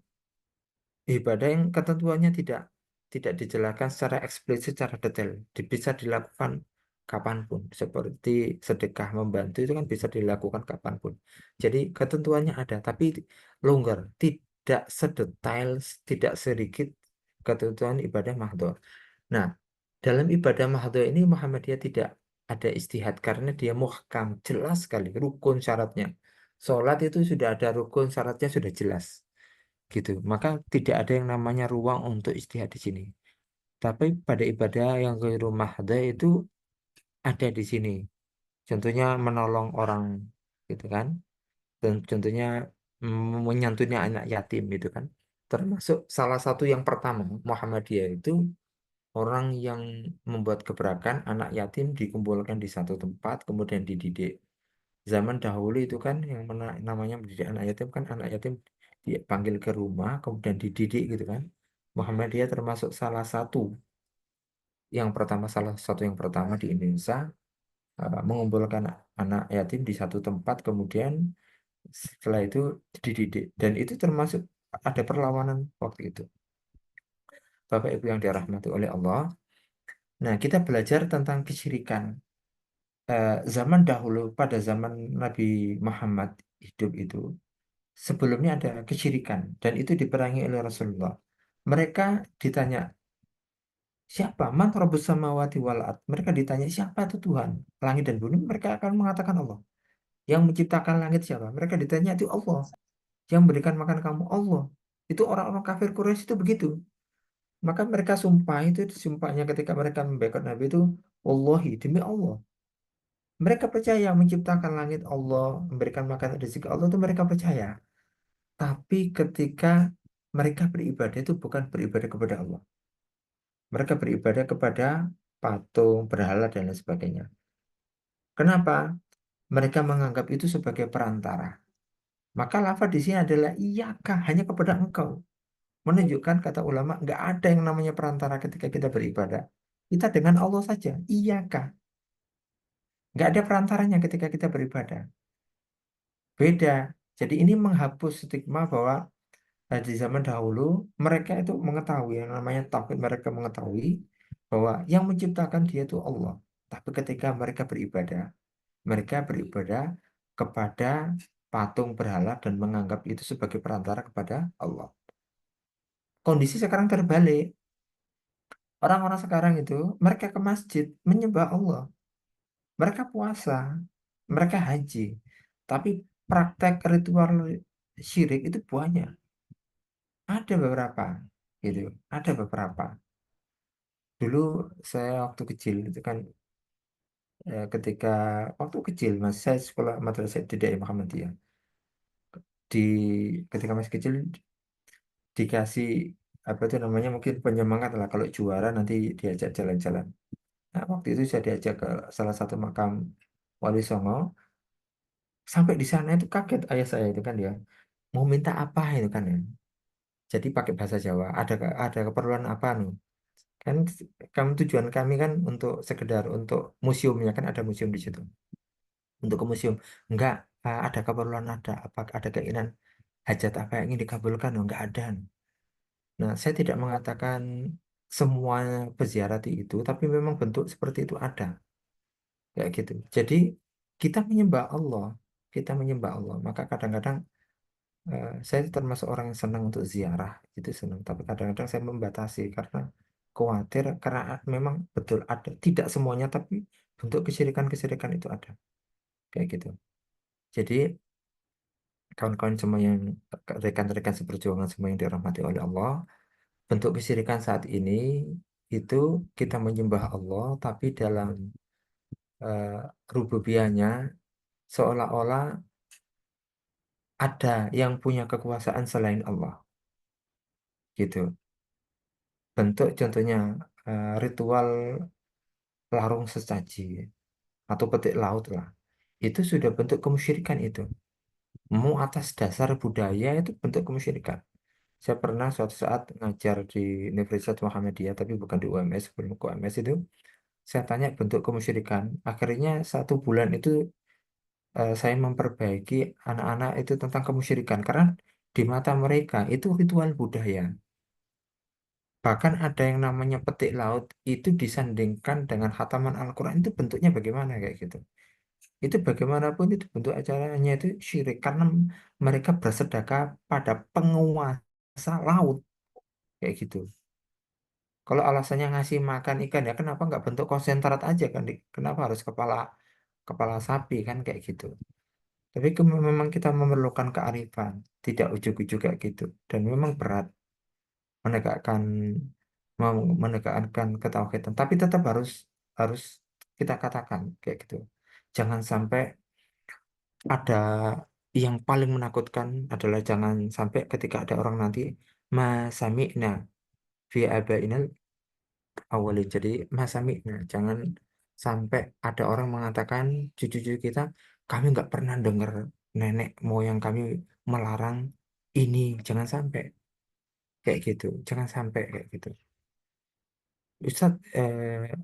ibadah yang ketentuannya tidak dijelaskan secara eksplisit, secara detail. Bisa dilakukan kapanpun. Seperti sedekah, membantu itu kan bisa dilakukan kapanpun. Jadi ketentuannya ada, tapi longgar, tidak sedetail, tidak sedikit ketentuan ibadah mahdoh. Nah, dalam ibadah mahdoh ini Muhammadiyah tidak ada istihad karena dia muhkam, jelas sekali rukun syaratnya. Sholat itu sudah ada rukun syaratnya sudah jelas gitu. Maka tidak ada yang namanya ruang untuk istihad di sini. Tapi pada ibadah yang ghairu mahdoh itu ada di sini. Contohnya menolong orang gitu kan. Dan contohnya menyantuni anak yatim gitu kan. Termasuk salah satu yang pertama Muhammadiyah itu orang yang membuat gebrakan anak yatim dikumpulkan di satu tempat kemudian dididik. Zaman dahulu itu kan yang namanya mendidik anak yatim kan anak yatim dipanggil ke rumah kemudian dididik gitu kan. Muhammadiyah termasuk salah satu yang pertama salah satu yang pertama di Indonesia mengumpulkan anak yatim di satu tempat kemudian setelah itu dididik dan itu termasuk ada perlawanan waktu itu. Bapak Ibu yang dirahmati oleh Allah. Nah, kita belajar tentang kesyirikan. Zaman dahulu pada zaman Nabi Muhammad hidup itu sebelumnya ada kesyirikan dan itu diperangi oleh Rasulullah. Mereka ditanya siapa man rabbus samawati wal ard. Mereka ditanya siapa itu Tuhan langit dan bumi. Mereka akan mengatakan Allah. Yang menciptakan langit siapa? Mereka ditanya itu Allah. Yang memberikan makan kamu Allah. Itu orang-orang kafir Quraisy itu begitu. Maka mereka sumpah itu sumpahnya ketika mereka membackup Nabi itu Wallahi demi Allah. Mereka percaya menciptakan langit Allah, memberikan makan rezeki Allah itu mereka percaya. Tapi ketika mereka beribadah itu bukan beribadah kepada Allah. Mereka beribadah kepada patung, berhala dan lain sebagainya. Kenapa? Mereka menganggap itu sebagai perantara. Maka lafaz di sini adalah iyakah hanya kepada engkau. Menunjukkan kata ulama nggak ada yang namanya perantara ketika kita beribadah. Kita dengan Allah saja. Iyakah. Nggak ada perantaranya ketika kita beribadah. Beda. Jadi ini menghapus stigma bahwa di zaman dahulu mereka itu mengetahui yang namanya tauhid mereka mengetahui bahwa yang menciptakan dia itu Allah. Tapi ketika mereka beribadah kepada patung berhala dan menganggap itu sebagai perantara kepada Allah. Kondisi sekarang terbalik. Orang-orang sekarang itu mereka ke masjid menyembah Allah. Mereka puasa, mereka haji. Tapi praktek ritual syirik itu banyak. Ada beberapa, gitu. Ada beberapa. Dulu saya waktu kecil itu kan ketika waktu kecil mas saya sekolah madrasah Ibtidaiyah Muhammadiyah. Di ketika masih kecil dikasih apa itu namanya mungkin penyemangat lah kalau juara nanti diajak jalan-jalan. Nah, waktu itu saya diajak ke salah satu makam Wali Songo. Sampai di sana itu kaget ayah saya itu kan ya. Mau minta apa itu kan ya. Jadi pakai bahasa Jawa. Ada keperluan apa nih? Kan kami tujuan kami kan untuk sekedar untuk museumnya kan ada museum di situ. Untuk ke museum enggak ada keperluan apa ada keinginan hajat apa yang ingin dikabulkan oh, enggak ada. Nah, saya tidak mengatakan semua peziarah itu, tapi memang bentuk seperti itu ada, kayak gitu. Jadi kita menyembah Allah, kita menyembah Allah. Maka kadang-kadang saya termasuk orang yang senang untuk ziarah, itu senang. Tapi kadang-kadang saya membatasi karena khawatir, karena memang betul ada, tidak semuanya, tapi bentuk kesyirikan-kesyirikan itu ada, kayak gitu. Jadi kawan-kawan semua yang rekan-rekan seperjuangan semua yang dirahmati oleh Allah, bentuk kesyirikan saat ini itu kita menyembah Allah, tapi dalam uh, rububiyahnya seolah-olah ada yang punya kekuasaan selain Allah, gitu. Bentuk contohnya ritual larung sesaji atau petik laut lah. Itu sudah bentuk kemusyrikan itu. Mau atas dasar budaya itu bentuk kemusyrikan. Saya pernah suatu saat ngajar di Universitas Muhammadiyah, tapi bukan di UMS, sebelum ke UMS itu. Saya tanya bentuk kemusyrikan. Akhirnya 1 bulan itu saya memperbaiki anak-anak itu tentang kemusyrikan. Karena di mata mereka itu ritual budaya. Bahkan ada yang namanya petik laut itu disandingkan dengan khataman Al-Quran itu bentuknya bagaimana kayak gitu. Itu bagaimanapun itu bentuk acaranya itu syirik karena mereka bersedekah pada penguasa laut kayak gitu. Kalau alasannya ngasih makan ikan ya kenapa nggak bentuk konsentrat aja kan? Kenapa harus kepala kepala sapi kan kayak gitu. Tapi memang kita memerlukan kearifan, tidak ujuk-ujuk kayak gitu. Dan memang berat menegakkan menegakkan ketauhidan. Tapi tetap harus harus kita katakan kayak gitu. Jangan sampai ada yang paling menakutkan adalah jangan sampai ketika ada orang nanti masami'na fi abainal awalin. Jadi masami'na jangan sampai ada orang mengatakan cucu-cucu kita kami nggak pernah dengar nenek moyang kami melarang ini. Jangan sampai kayak gitu. Jangan sampai kayak gitu. Ustadz,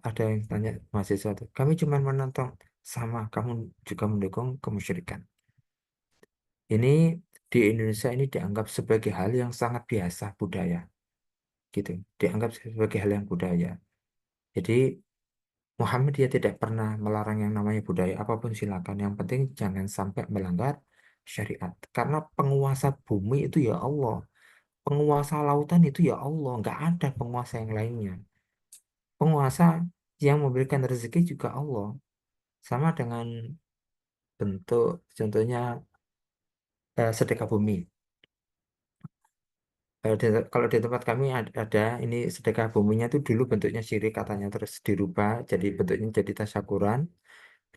ada yang tanya mahasiswa tuh. Kami cuma menonton sama kamu juga mendukung kemusyrikan. Ini di Indonesia ini dianggap sebagai hal yang sangat biasa budaya, gitu. Dianggap sebagai hal yang budaya. Jadi Muhammad dia tidak pernah melarang yang namanya budaya apapun silakan. Yang penting jangan sampai melanggar syariat. Karena penguasa bumi itu ya Allah, penguasa lautan itu ya Allah. Nggak ada penguasa yang lainnya. Penguasa yang memberikan rezeki juga Allah. Sama dengan bentuk contohnya sedekah bumi. Kalau di tempat kami ada ini sedekah buminya itu dulu bentuknya syirik katanya terus dirubah jadi bentuknya jadi tasyakuran,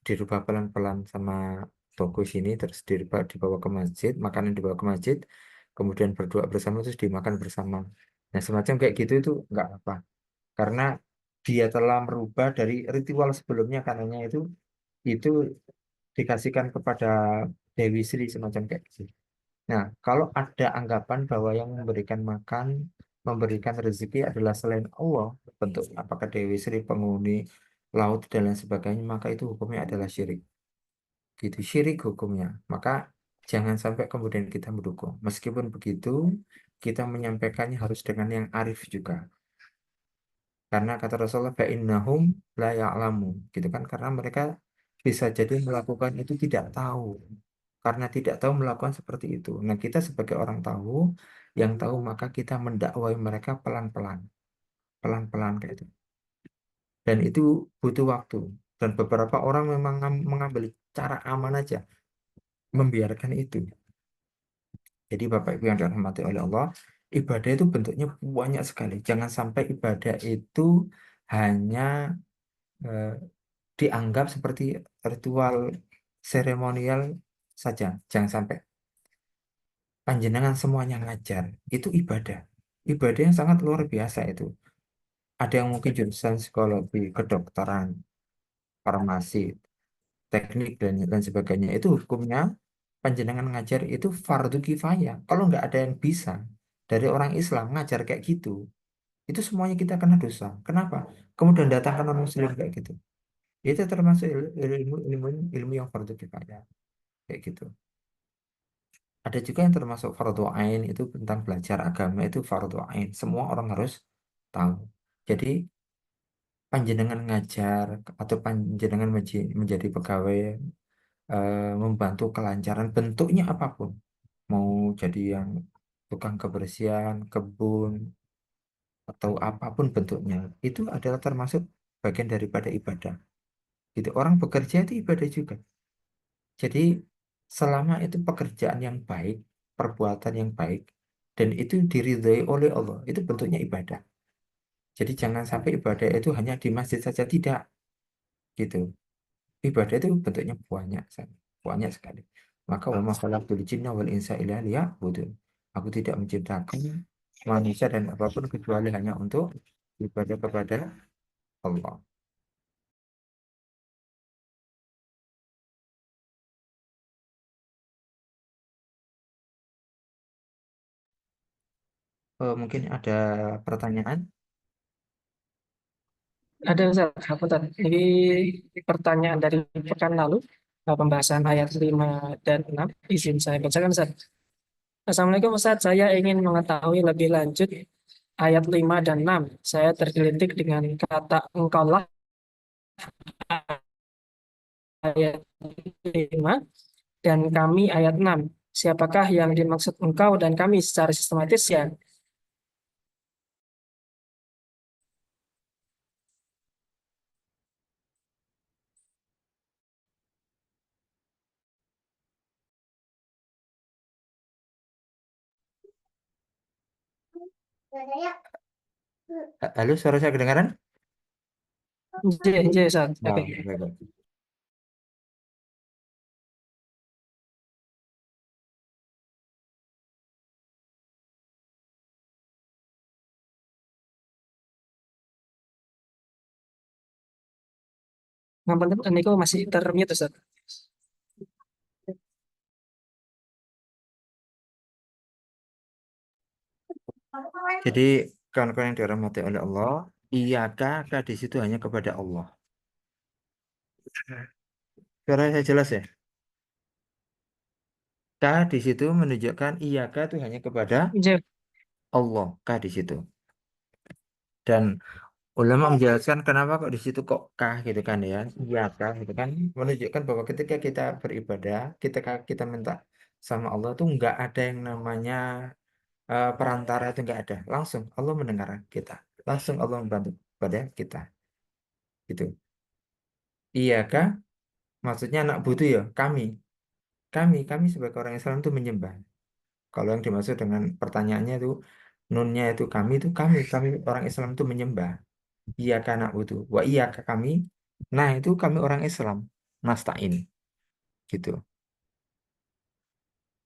dirubah pelan-pelan sama toko sini terus dirubah dibawa ke masjid, makanan dibawa ke masjid, kemudian berdoa bersama terus dimakan bersama. Nah semacam kayak gitu itu nggak apa karena dia telah merubah dari ritual sebelumnya karenanya itu dikasihkan kepada Dewi Sri semacam kayak gitu. Nah, kalau ada anggapan bahwa yang memberikan makan, memberikan rezeki adalah selain Allah, bentuk apakah Dewi Sri, penghuni laut dan lain sebagainya, maka itu hukumnya adalah syirik. Gitu, syirik hukumnya. Maka jangan sampai kemudian kita mendukung. Meskipun begitu, kita menyampaikannya harus dengan yang arif juga. Karena kata Rasulullah, fa'innahum la ya'lamu. Gitu kan, karena mereka bisa jadi melakukan itu tidak tahu. Karena tidak tahu melakukan seperti itu. Nah, kita sebagai orang tahu, yang tahu maka kita mendakwai mereka pelan-pelan. Pelan-pelan kayak itu. Dan itu butuh waktu. Dan beberapa orang memang mengambil cara aman aja. Membiarkan itu. Jadi Bapak Ibu yang dirahmati oleh Allah, ibadah itu bentuknya banyak sekali. Jangan sampai ibadah itu hanya eh, dianggap seperti ritual seremonial saja. Jangan sampai panjenengan semuanya ngajar. Itu ibadah. Ibadah yang sangat luar biasa itu. Ada yang mungkin jurusan psikologi, kedokteran, farmasi, teknik, dan lain sebagainya. Itu hukumnya panjenengan ngajar itu fardu kifayah. Kalau nggak ada yang bisa dari orang Islam ngajar kayak gitu, itu semuanya kita kena dosa. Kenapa? Kemudian datangkan non muslim kayak gitu. Itu termasuk ilmu yang fardu kifayah kayak gitu. Ada juga yang termasuk fardu ain itu tentang belajar agama itu fardu ain. Semua orang harus tahu. Jadi panjenengan ngajar atau panjenengan menjadi pegawai membantu kelancaran bentuknya apapun. Mau jadi yang tukang kebersihan, kebun atau apapun bentuknya, itu adalah termasuk bagian daripada ibadah. Gitu. Orang bekerja itu ibadah juga. Jadi selama itu pekerjaan yang baik, perbuatan yang baik, dan itu diridhai oleh Allah, itu bentuknya ibadah. Jadi jangan sampai ibadah itu hanya di masjid saja, tidak, gitu. Ibadah itu bentuknya banyak sekali. Maka wa ma khalaqtul jinna wal insa illa liya'budun. Aku tidak menciptakan manusia dan apapun kecuali hanya untuk ibadah kepada Allah. Mungkin ada pertanyaan? Ada Ustaz, Hapunten. Ini pertanyaan dari pekan lalu, pembahasan ayat 5 dan 6. Izin saya bacakan Ustaz. Assalamualaikum Ustaz, saya ingin mengetahui lebih lanjut ayat 5 dan 6. Saya tergelitik dengan kata engkaulah ayat 5 dan kami ayat 6. Siapakah yang dimaksud engkau dan kami secara sistematis ya? Halo, suara saya kedengaran? J, J, Ustaz. Oh, Oke. baik, baik. Ngapunten, niku masih termute, Ustaz. Jadi kawan-kawan yang dirahmati oleh Allah, iyaka ka di situ hanya kepada Allah. Suara saya jelas ya? Ka di situ menunjukkan iyaka itu hanya kepada J, Allah, ka di situ. Dan ulama menjelaskan kenapa kok di situ kok kah gitu kan ya, iyaka gitu kan, menunjukkan bahwa ketika kita beribadah, kita minta sama Allah tuh nggak ada yang namanya perantara, itu nggak ada. Langsung Allah mendengar kita, langsung Allah membantu pada kita. Gitu. Iyaka maksudnya anak butuh ya kami sebagai orang Islam itu menyembah. Kalau yang dimaksud dengan pertanyaannya itu nunnya itu kami orang Islam itu menyembah. Iya anak butuh. Wa iya kami. Nah itu kami orang Islam. Nasta'in gitu.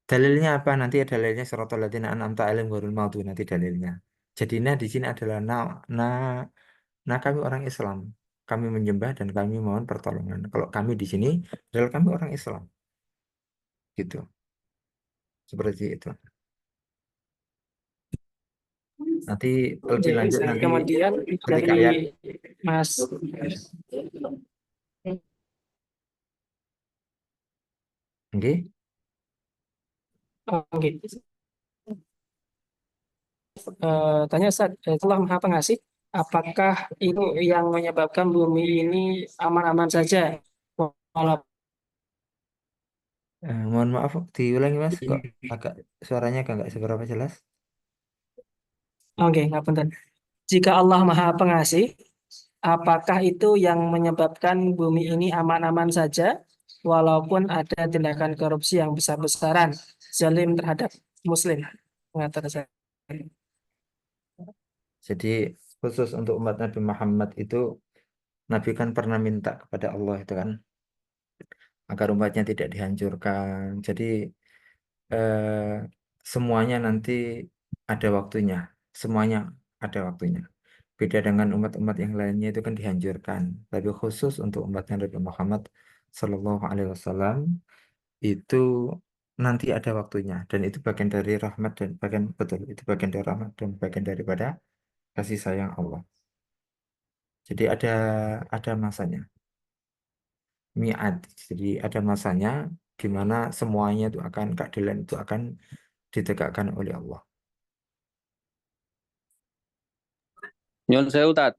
Dalilnya apa? Nanti ada dalilnya suratul ladzina an'amta alaihim ghairil maghdubi, nanti dalilnya. Jadi nah di sini adalah nah kami orang Islam. Kami menyembah dan kami mohon pertolongan. Kalau kami di sini adalah kami orang Islam gitu. Seperti itu. Nanti J. lebih lanjut nanti Kemudian ketika dari ayat. Mas, Oke. oke. Tanya Ustaz, Allah Maha Pengasih, apakah itu yang menyebabkan bumi ini aman-aman saja? Walaupun Mohon maaf, diulangi Mas, kok agak suaranya agak nggak seberapa jelas. oke, ngapunten. Jika Allah Maha Pengasih, apakah itu yang menyebabkan bumi ini aman-aman saja, walaupun ada tindakan korupsi yang besar-besaran, zalim terhadap Muslim? Mengatakan saya. Jadi khusus untuk umat Nabi Muhammad itu, Nabi kan pernah minta kepada Allah itu kan, agar umatnya tidak dihancurkan. Jadi eh, semuanya nanti ada waktunya, semuanya ada waktunya. Beda dengan umat-umat yang lainnya itu kan dihancurkan. Tapi khusus untuk umatnya Nabi Muhammad Sallallahu Alaihi Wasallam itu nanti ada waktunya, dan itu bagian dari rahmat dan bagian betul itu bagian dari rahmat dan bagian daripada kasih sayang Allah. Jadi ada masanya, mi'ad. Jadi ada masanya di mana semuanya itu akan keadilan itu akan ditegakkan oleh Allah. Nyon Sewu Tat,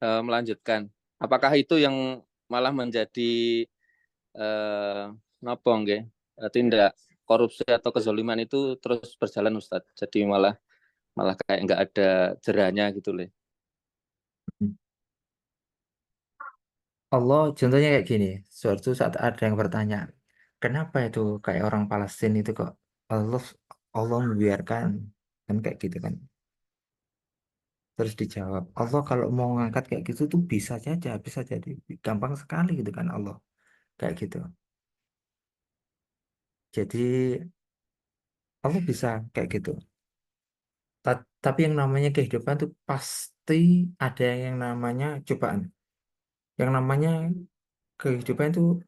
melanjutkan. Apakah itu yang malah menjadi nopo nggih, tindak korupsi atau kezoliman itu terus berjalan Ustadz. Jadi malah malah kayak nggak ada jerahnya gitu loh. Allah contohnya kayak gini, suatu saat ada yang bertanya, kenapa itu kayak orang Palestina itu kok Allah Allah membiarkan, kan kayak gitu kan. Terus dijawab, Allah kalau mau ngangkat kayak gitu tuh bisa saja, bisa jadi gampang sekali gitu kan Allah kayak gitu. Jadi Allah bisa kayak gitu. Tapi yang namanya kehidupan tuh pasti ada yang namanya cobaan. Yang namanya kehidupan itu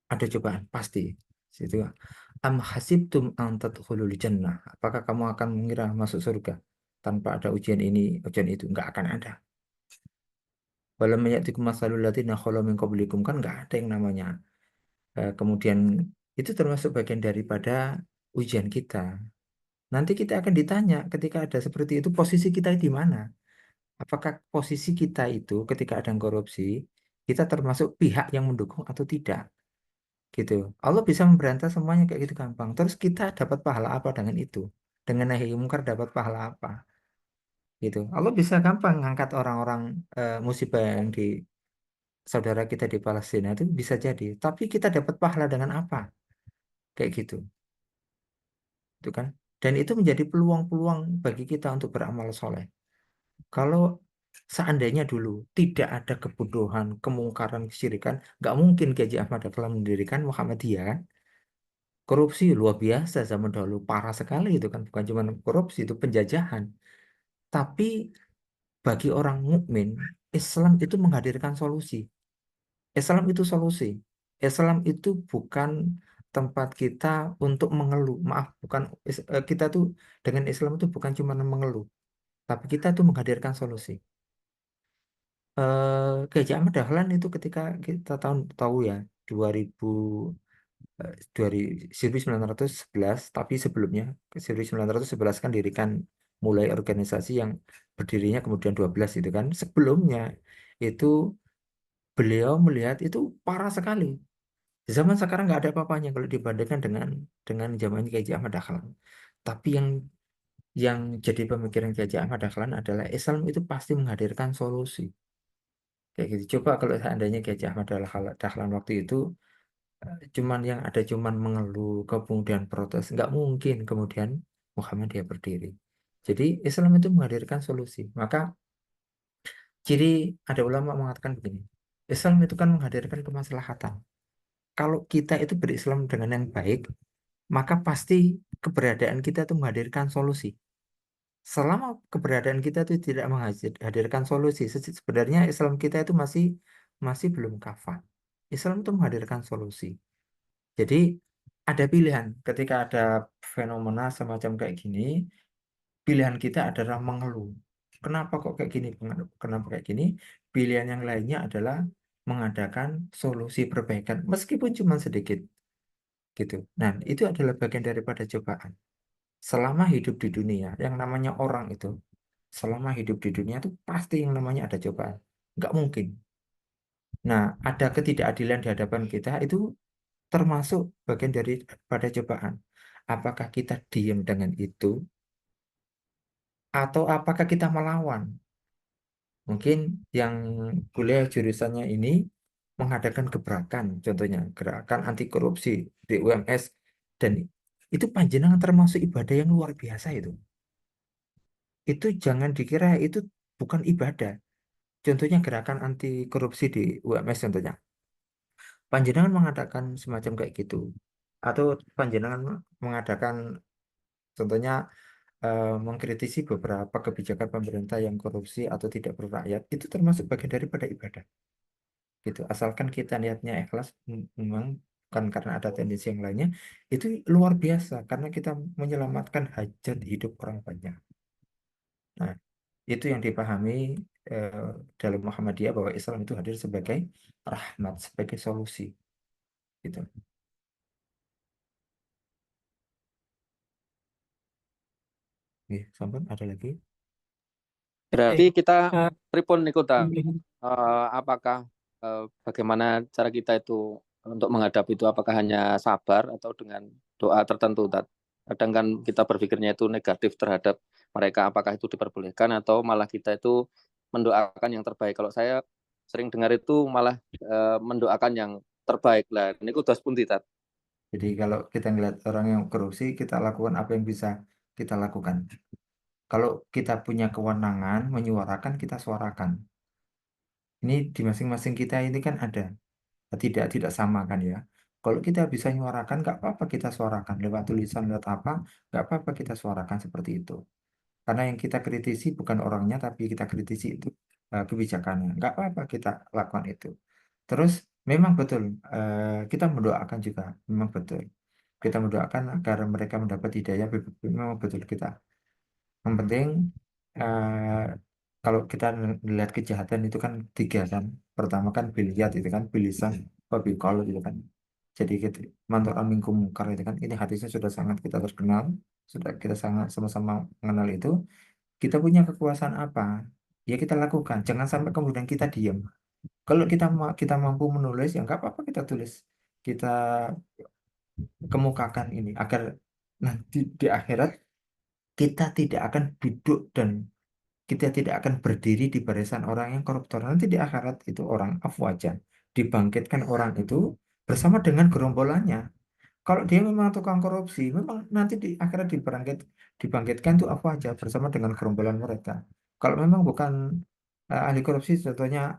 ada cobaan pasti. Situ. Am hasibtum an tadkhulul jannah. Apakah kamu akan mengira masuk surga tanpa ada ujian ini, ujian itu? Enggak akan ada. Walam ya'tikum masalul ladzina khalu min qablikum, kan enggak ada yang namanya. Kemudian itu termasuk bagian daripada ujian kita. Nanti kita akan ditanya ketika ada seperti itu, posisi kita di mana? Apakah posisi kita itu ketika ada korupsi, kita termasuk pihak yang mendukung atau tidak? Gitu. Allah bisa memberantas semuanya kayak gitu gampang. Terus kita dapat pahala apa dengan itu? Dengan nahi mungkar dapat pahala apa? Gitu. Allah bisa gampang ngangkat orang-orang musibah yang di saudara kita di Palestina itu bisa jadi. Tapi kita dapat pahala dengan apa? Kayak gitu. Itu kan? Dan itu menjadi peluang-peluang bagi kita untuk beramal soleh. Kalau seandainya dulu tidak ada kebodohan, kemungkaran, kesyirikan, nggak mungkin Kiai Haji Ahmad Dahlan mendirikan Muhammadiyah kan? Korupsi luar biasa zaman dahulu, parah sekali itu kan, bukan cuma korupsi, itu penjajahan. Tapi bagi orang mukmin, Islam itu menghadirkan solusi. Islam itu solusi. Islam itu bukan tempat kita untuk mengeluh. Maaf, bukan kita tuh dengan Islam itu bukan cuma mengeluh, tapi kita tuh menghadirkan solusi. Kiai Haji Ahmad Dahlan itu ketika kita tahu ya 2000 dari 1911, tapi sebelumnya ke 1911 kan dirikan mulai organisasi yang berdirinya kemudian 12 itu kan. Sebelumnya itu beliau melihat itu parah sekali. Di zaman sekarang nggak ada apa-apanya kalau dibandingkan dengan zaman Kiai Haji Ahmad Dahlan. Tapi yang jadi pemikiran Kiai Haji Ahmad Dahlan adalah Islam itu pasti menghadirkan solusi. Kayak gitu. Coba kalau seandainya Kiai Haji Ahmad Dahlan waktu itu cuman yang ada cuman mengeluh kemudian protes, nggak mungkin kemudian Muhammadiyah berdiri. Jadi Islam itu menghadirkan solusi. Maka ciri ada ulama mengatakan begini, Islam itu kan menghadirkan kemaslahatan. Kalau kita itu berislam dengan yang baik, maka pasti keberadaan kita itu menghadirkan solusi. Selama keberadaan kita itu tidak menghadirkan solusi, sebenarnya Islam kita itu masih masih belum kafah. Islam itu menghadirkan solusi. Jadi ada pilihan ketika ada fenomena semacam kayak gini, pilihan kita adalah mengeluh. Kenapa kok kayak gini? Kenapa kayak gini? Pilihan yang lainnya adalah mengadakan solusi perbaikan, meskipun cuma sedikit gitu. Nah, itu adalah bagian daripada cobaan. Selama hidup di dunia, yang namanya orang itu, selama hidup di dunia itu pasti yang namanya ada cobaan. Nggak mungkin. Nah, ada ketidakadilan di hadapan kita itu termasuk bagian daripada cobaan. Apakah kita diam dengan itu atau apakah kita melawan? Mungkin yang kuliah jurusannya ini mengadakan gebrakan, contohnya gerakan anti korupsi di UMS, dan itu panjenengan termasuk ibadah yang luar biasa itu. Itu jangan dikira itu bukan ibadah. Contohnya gerakan anti korupsi di UMS contohnya. Panjenengan mengadakan semacam kayak gitu. Atau panjenengan mengadakan contohnya mengkritisi beberapa kebijakan pemerintah yang korupsi atau tidak berrakyat, itu termasuk bagian daripada ibadah. Gitu. Asalkan kita niatnya ikhlas, memang bukan karena ada tendensi yang lainnya, itu luar biasa karena kita menyelamatkan hajat hidup orang banyak. Nah, itu yang dipahami eh, dalam Muhammadiyah bahwa Islam itu hadir sebagai rahmat, sebagai solusi. Gitu. Sampai ada lagi. Berarti kita eh, pripun niku ta? Apakah bagaimana cara kita itu untuk menghadapi itu, apakah hanya sabar atau dengan doa tertentu? Kadang kan kita berpikirnya itu negatif terhadap mereka, apakah itu diperbolehkan atau malah kita itu mendoakan yang terbaik. Kalau saya sering dengar itu malah mendoakan yang terbaik lah. Ini kudas pun tidak. Jadi kalau kita ngeliat orang yang korupsi, kita lakukan apa yang bisa kita lakukan. Kalau kita punya kewenangan menyuarakan, kita suarakan. Ini di masing-masing kita ini kan ada, tidak sama kan ya. Kalau kita bisa menyuarakan, nggak apa-apa kita suarakan lewat tulisan, lewat apa, nggak apa-apa kita suarakan seperti itu. Karena yang kita kritisi bukan orangnya, tapi kita kritisi itu kebijakannya. Nggak apa-apa kita lakukan itu. Terus memang betul kita mendoakan juga, memang betul. Kita mendoakan agar mereka mendapat hidayah, memang betul kita. Yang penting eh, kalau kita melihat kejahatan itu kan tiga kan. Pertama kan biliat itu kan, bilisan, wabikol itu kan. Jadi gitu, mantuk minkum mungkar itu kan. Ini hadisnya sudah sangat kita terkenal, sudah kita sangat sama-sama mengenal itu. Kita punya kekuasaan apa? Ya kita lakukan. Jangan sampai kemudian kita diam. Kalau kita mampu menulis, ya nggak apa-apa kita tulis. Kita kemukakan ini agar nanti di akhirat kita tidak akan duduk dan kita tidak akan berdiri di barisan orang yang koruptor. Nanti di akhirat itu orang afwaja, dibangkitkan orang itu bersama dengan gerombolannya. Kalau dia memang tukang korupsi, memang nanti di akhirat dibangkitkan tuh apa aja bersama dengan gerombolan mereka. Kalau memang bukan ahli korupsi, contohnya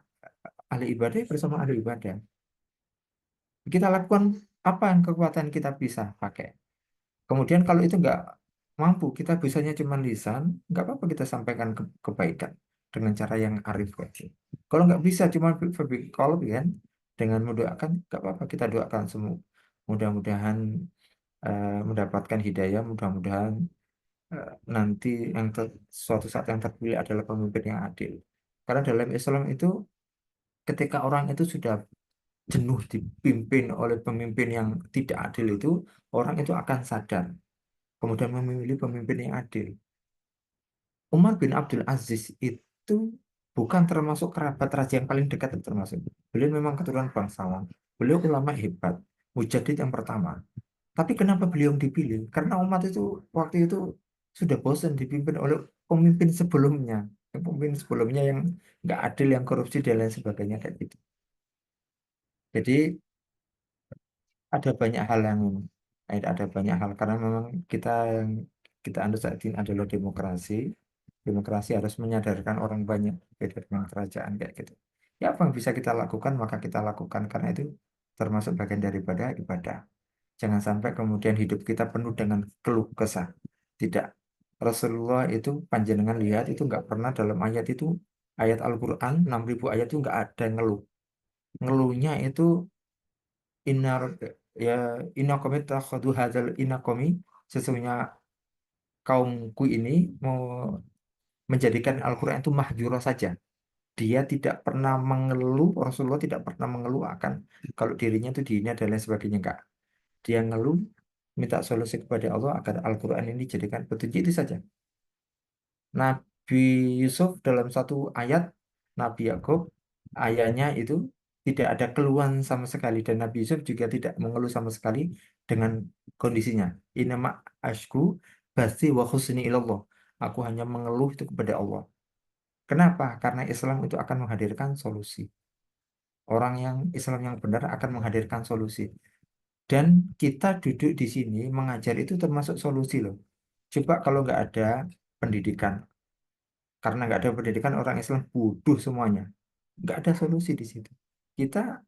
ahli ibadah ya bersama ahli ibadah. Kita lakukan apa yang kekuatan kita bisa pakai. Kemudian kalau itu nggak mampu, kita bisanya cuma lisan, nggak apa-apa kita sampaikan kebaikan dengan cara yang arif aja. Kalau nggak bisa cuma verbal qalb kan, dengan mendoakan, nggak apa-apa kita doakan semua. Mudah-mudahan mendapatkan hidayah, mudah-mudahan nanti suatu saat yang terpilih adalah pemimpin yang adil. Karena dalam Islam itu ketika orang itu sudah jenuh dipimpin oleh pemimpin yang tidak adil itu, orang itu akan sadar, kemudian memilih pemimpin yang adil. Umar bin Abdul Aziz itu bukan termasuk kerabat raja yang paling dekat termasuk. Beliau memang keturunan bangsawan. Beliau ulama hebat, mujahid yang pertama. Tapi kenapa beliau dipilih? Karena umat itu waktu itu sudah bosan dipimpin oleh pemimpin sebelumnya. Pemimpin sebelumnya yang nggak adil, yang korupsi dan lain sebagainya kayak gitu. Jadi ada banyak hal yang ada banyak hal karena memang yang kita anut saat ini adalah demokrasi. Demokrasi harus menyadarkan orang banyak beda dengan kerajaan kayak gitu. Ya apa yang bisa kita lakukan maka kita lakukan karena itu termasuk bagian daripada ibadah. Jangan sampai kemudian hidup kita penuh dengan keluh kesah. Tidak. Rasulullah itu panjenengan lihat itu nggak pernah dalam ayat itu ayat Al-Quran 6.000 ayat itu nggak ada yang ngeluh. Ngeluhnya itu inar ya inakomi takhadu hadzal inakomi sesungguhnya kaumku ini mau menjadikan Al-Quran itu mahjura saja. Dia tidak pernah mengeluh, Rasulullah tidak pernah mengeluh akan kalau dirinya itu dihina dan lain sebagainya enggak. Dia ngeluh, minta solusi kepada Allah agar Al-Quran ini dijadikan petunjuk itu saja. Nabi Yusuf dalam satu ayat, Nabi Yakub, ayahnya itu tidak ada keluhan sama sekali dan Nabi Yusuf juga tidak mengeluh sama sekali dengan kondisinya. Inama ashku basti wa husni ilallah. Aku hanya mengeluh itu kepada Allah. Kenapa? Karena Islam itu akan menghadirkan solusi. Orang yang Islam yang benar akan menghadirkan solusi. Dan kita duduk di sini mengajar itu termasuk solusi loh. Coba kalau nggak ada pendidikan, karena nggak ada pendidikan orang Islam bodoh semuanya. Nggak ada solusi di situ. Kita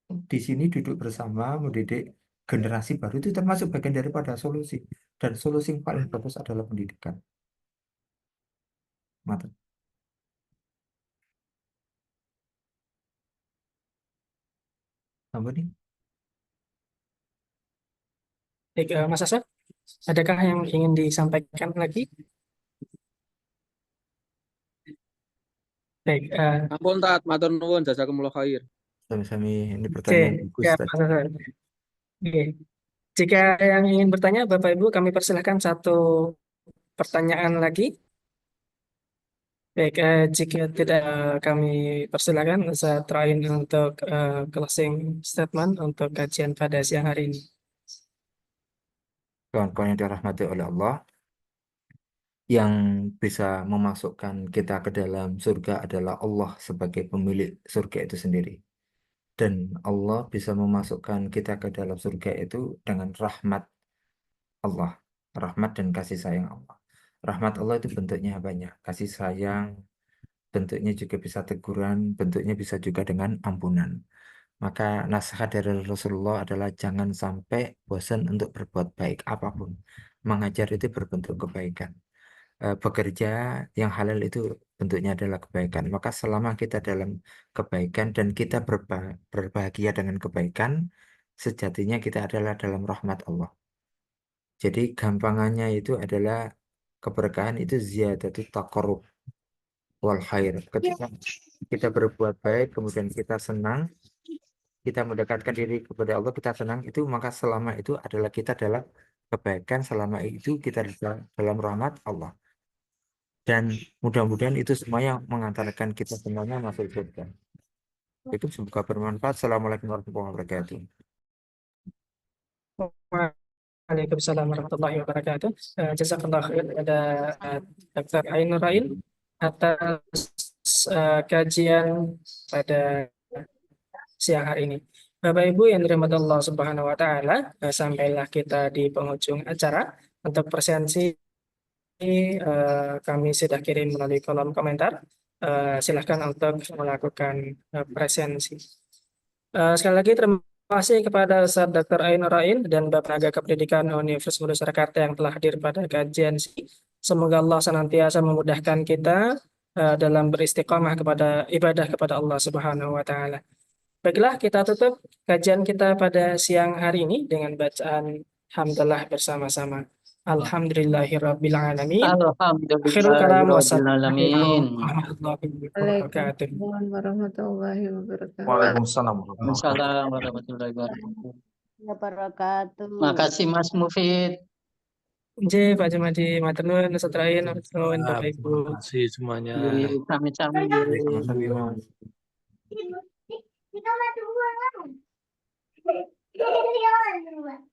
di sini duduk bersama mendidik generasi baru itu termasuk bagian daripada solusi. Dan solusi yang paling bagus adalah pendidikan. Mata. Apa nih? Baik, Mas Asep, adakah yang ingin disampaikan lagi? Baik, Ampun Tat, matur nuwun jazakumullah khair. Sami-sami ini oke, pertanyaan bagus ya, tadi. Mas Asep. Oke. Jika yang ingin bertanya, Bapak Ibu, kami persilahkan satu pertanyaan lagi. Baik, jika tidak kami persilahkan Ustaz Rain untuk closing statement untuk kajian pada siang hari ini. Kawan-kawan yang dirahmati oleh Allah, yang bisa memasukkan kita ke dalam surga adalah Allah sebagai pemilik surga itu sendiri. Dan Allah bisa memasukkan kita ke dalam surga itu dengan rahmat Allah, rahmat dan kasih sayang Allah. Rahmat Allah itu bentuknya banyak, kasih sayang bentuknya juga bisa teguran, bentuknya bisa juga dengan ampunan. Maka nasihat dari Rasulullah adalah jangan sampai bosan untuk berbuat baik apapun. Mengajar itu berbentuk kebaikan. Bekerja yang halal itu bentuknya adalah kebaikan. Maka selama kita dalam kebaikan dan kita berbahagia dengan kebaikan, sejatinya kita adalah dalam rahmat Allah. Jadi gampangannya itu adalah keberkahan itu ziyadatul taqarrub wal khair. Ketika kita berbuat baik, kemudian kita senang, kita mendekatkan diri kepada Allah, kita senang itu, maka selama itu adalah kita dalam kebaikan, selama itu kita dalam rahmat Allah. Dan mudah-mudahan itu semuanya mengantarkan kita semuanya masuk surga. Itu semoga bermanfaat. Assalamualaikum warahmatullahi wabarakatuh. Waalaikumsalam warahmatullahi wabarakatuh. Jazakallah khair kepada Dr. Ainur Rain atas kajian pada siang hari ini. Bapak Ibu yang dirahmati Allah Subhanahu wa taala, sampailah kita di penghujung acara. Untuk presensi kami sudah kirim melalui kolom komentar. Silahkan untuk melakukan presensi. Sekali lagi terima kasih kepada Ustaz Dr. Ain Nurain dan Bapak Tenaga Kependidikan Universitas Muda Surakarta yang telah hadir pada kajian ini. Semoga Allah senantiasa memudahkan kita dalam beristiqamah kepada ibadah kepada Allah Subhanahu wa taala. Baiklah, kita tutup kajian kita pada siang hari ini dengan bacaan hamdalah bersama-sama. Alhamdulillahirabbil alamin. Akhirul kalam, wassalamualaikum Alhamdulillahirobbilalamin. warahmatullahi wabarakatuh. Waalaikumsalam warahmatullahi wabarakatuh. Waalaikumsalam warahmatullahi wabarakatuh. Waalaikumsalam warahmatullahi wabarakatuh. Wabarakatuh. Makasih Mas Mufid. Nggih, Pak Jumadi, matur nuwun, Ustaz Rain, nuwun Bapak Ibu. Terima kasih semuanya. Sami-sami. Waalaikumsalam warahmatullahi wabarakatuh. Kita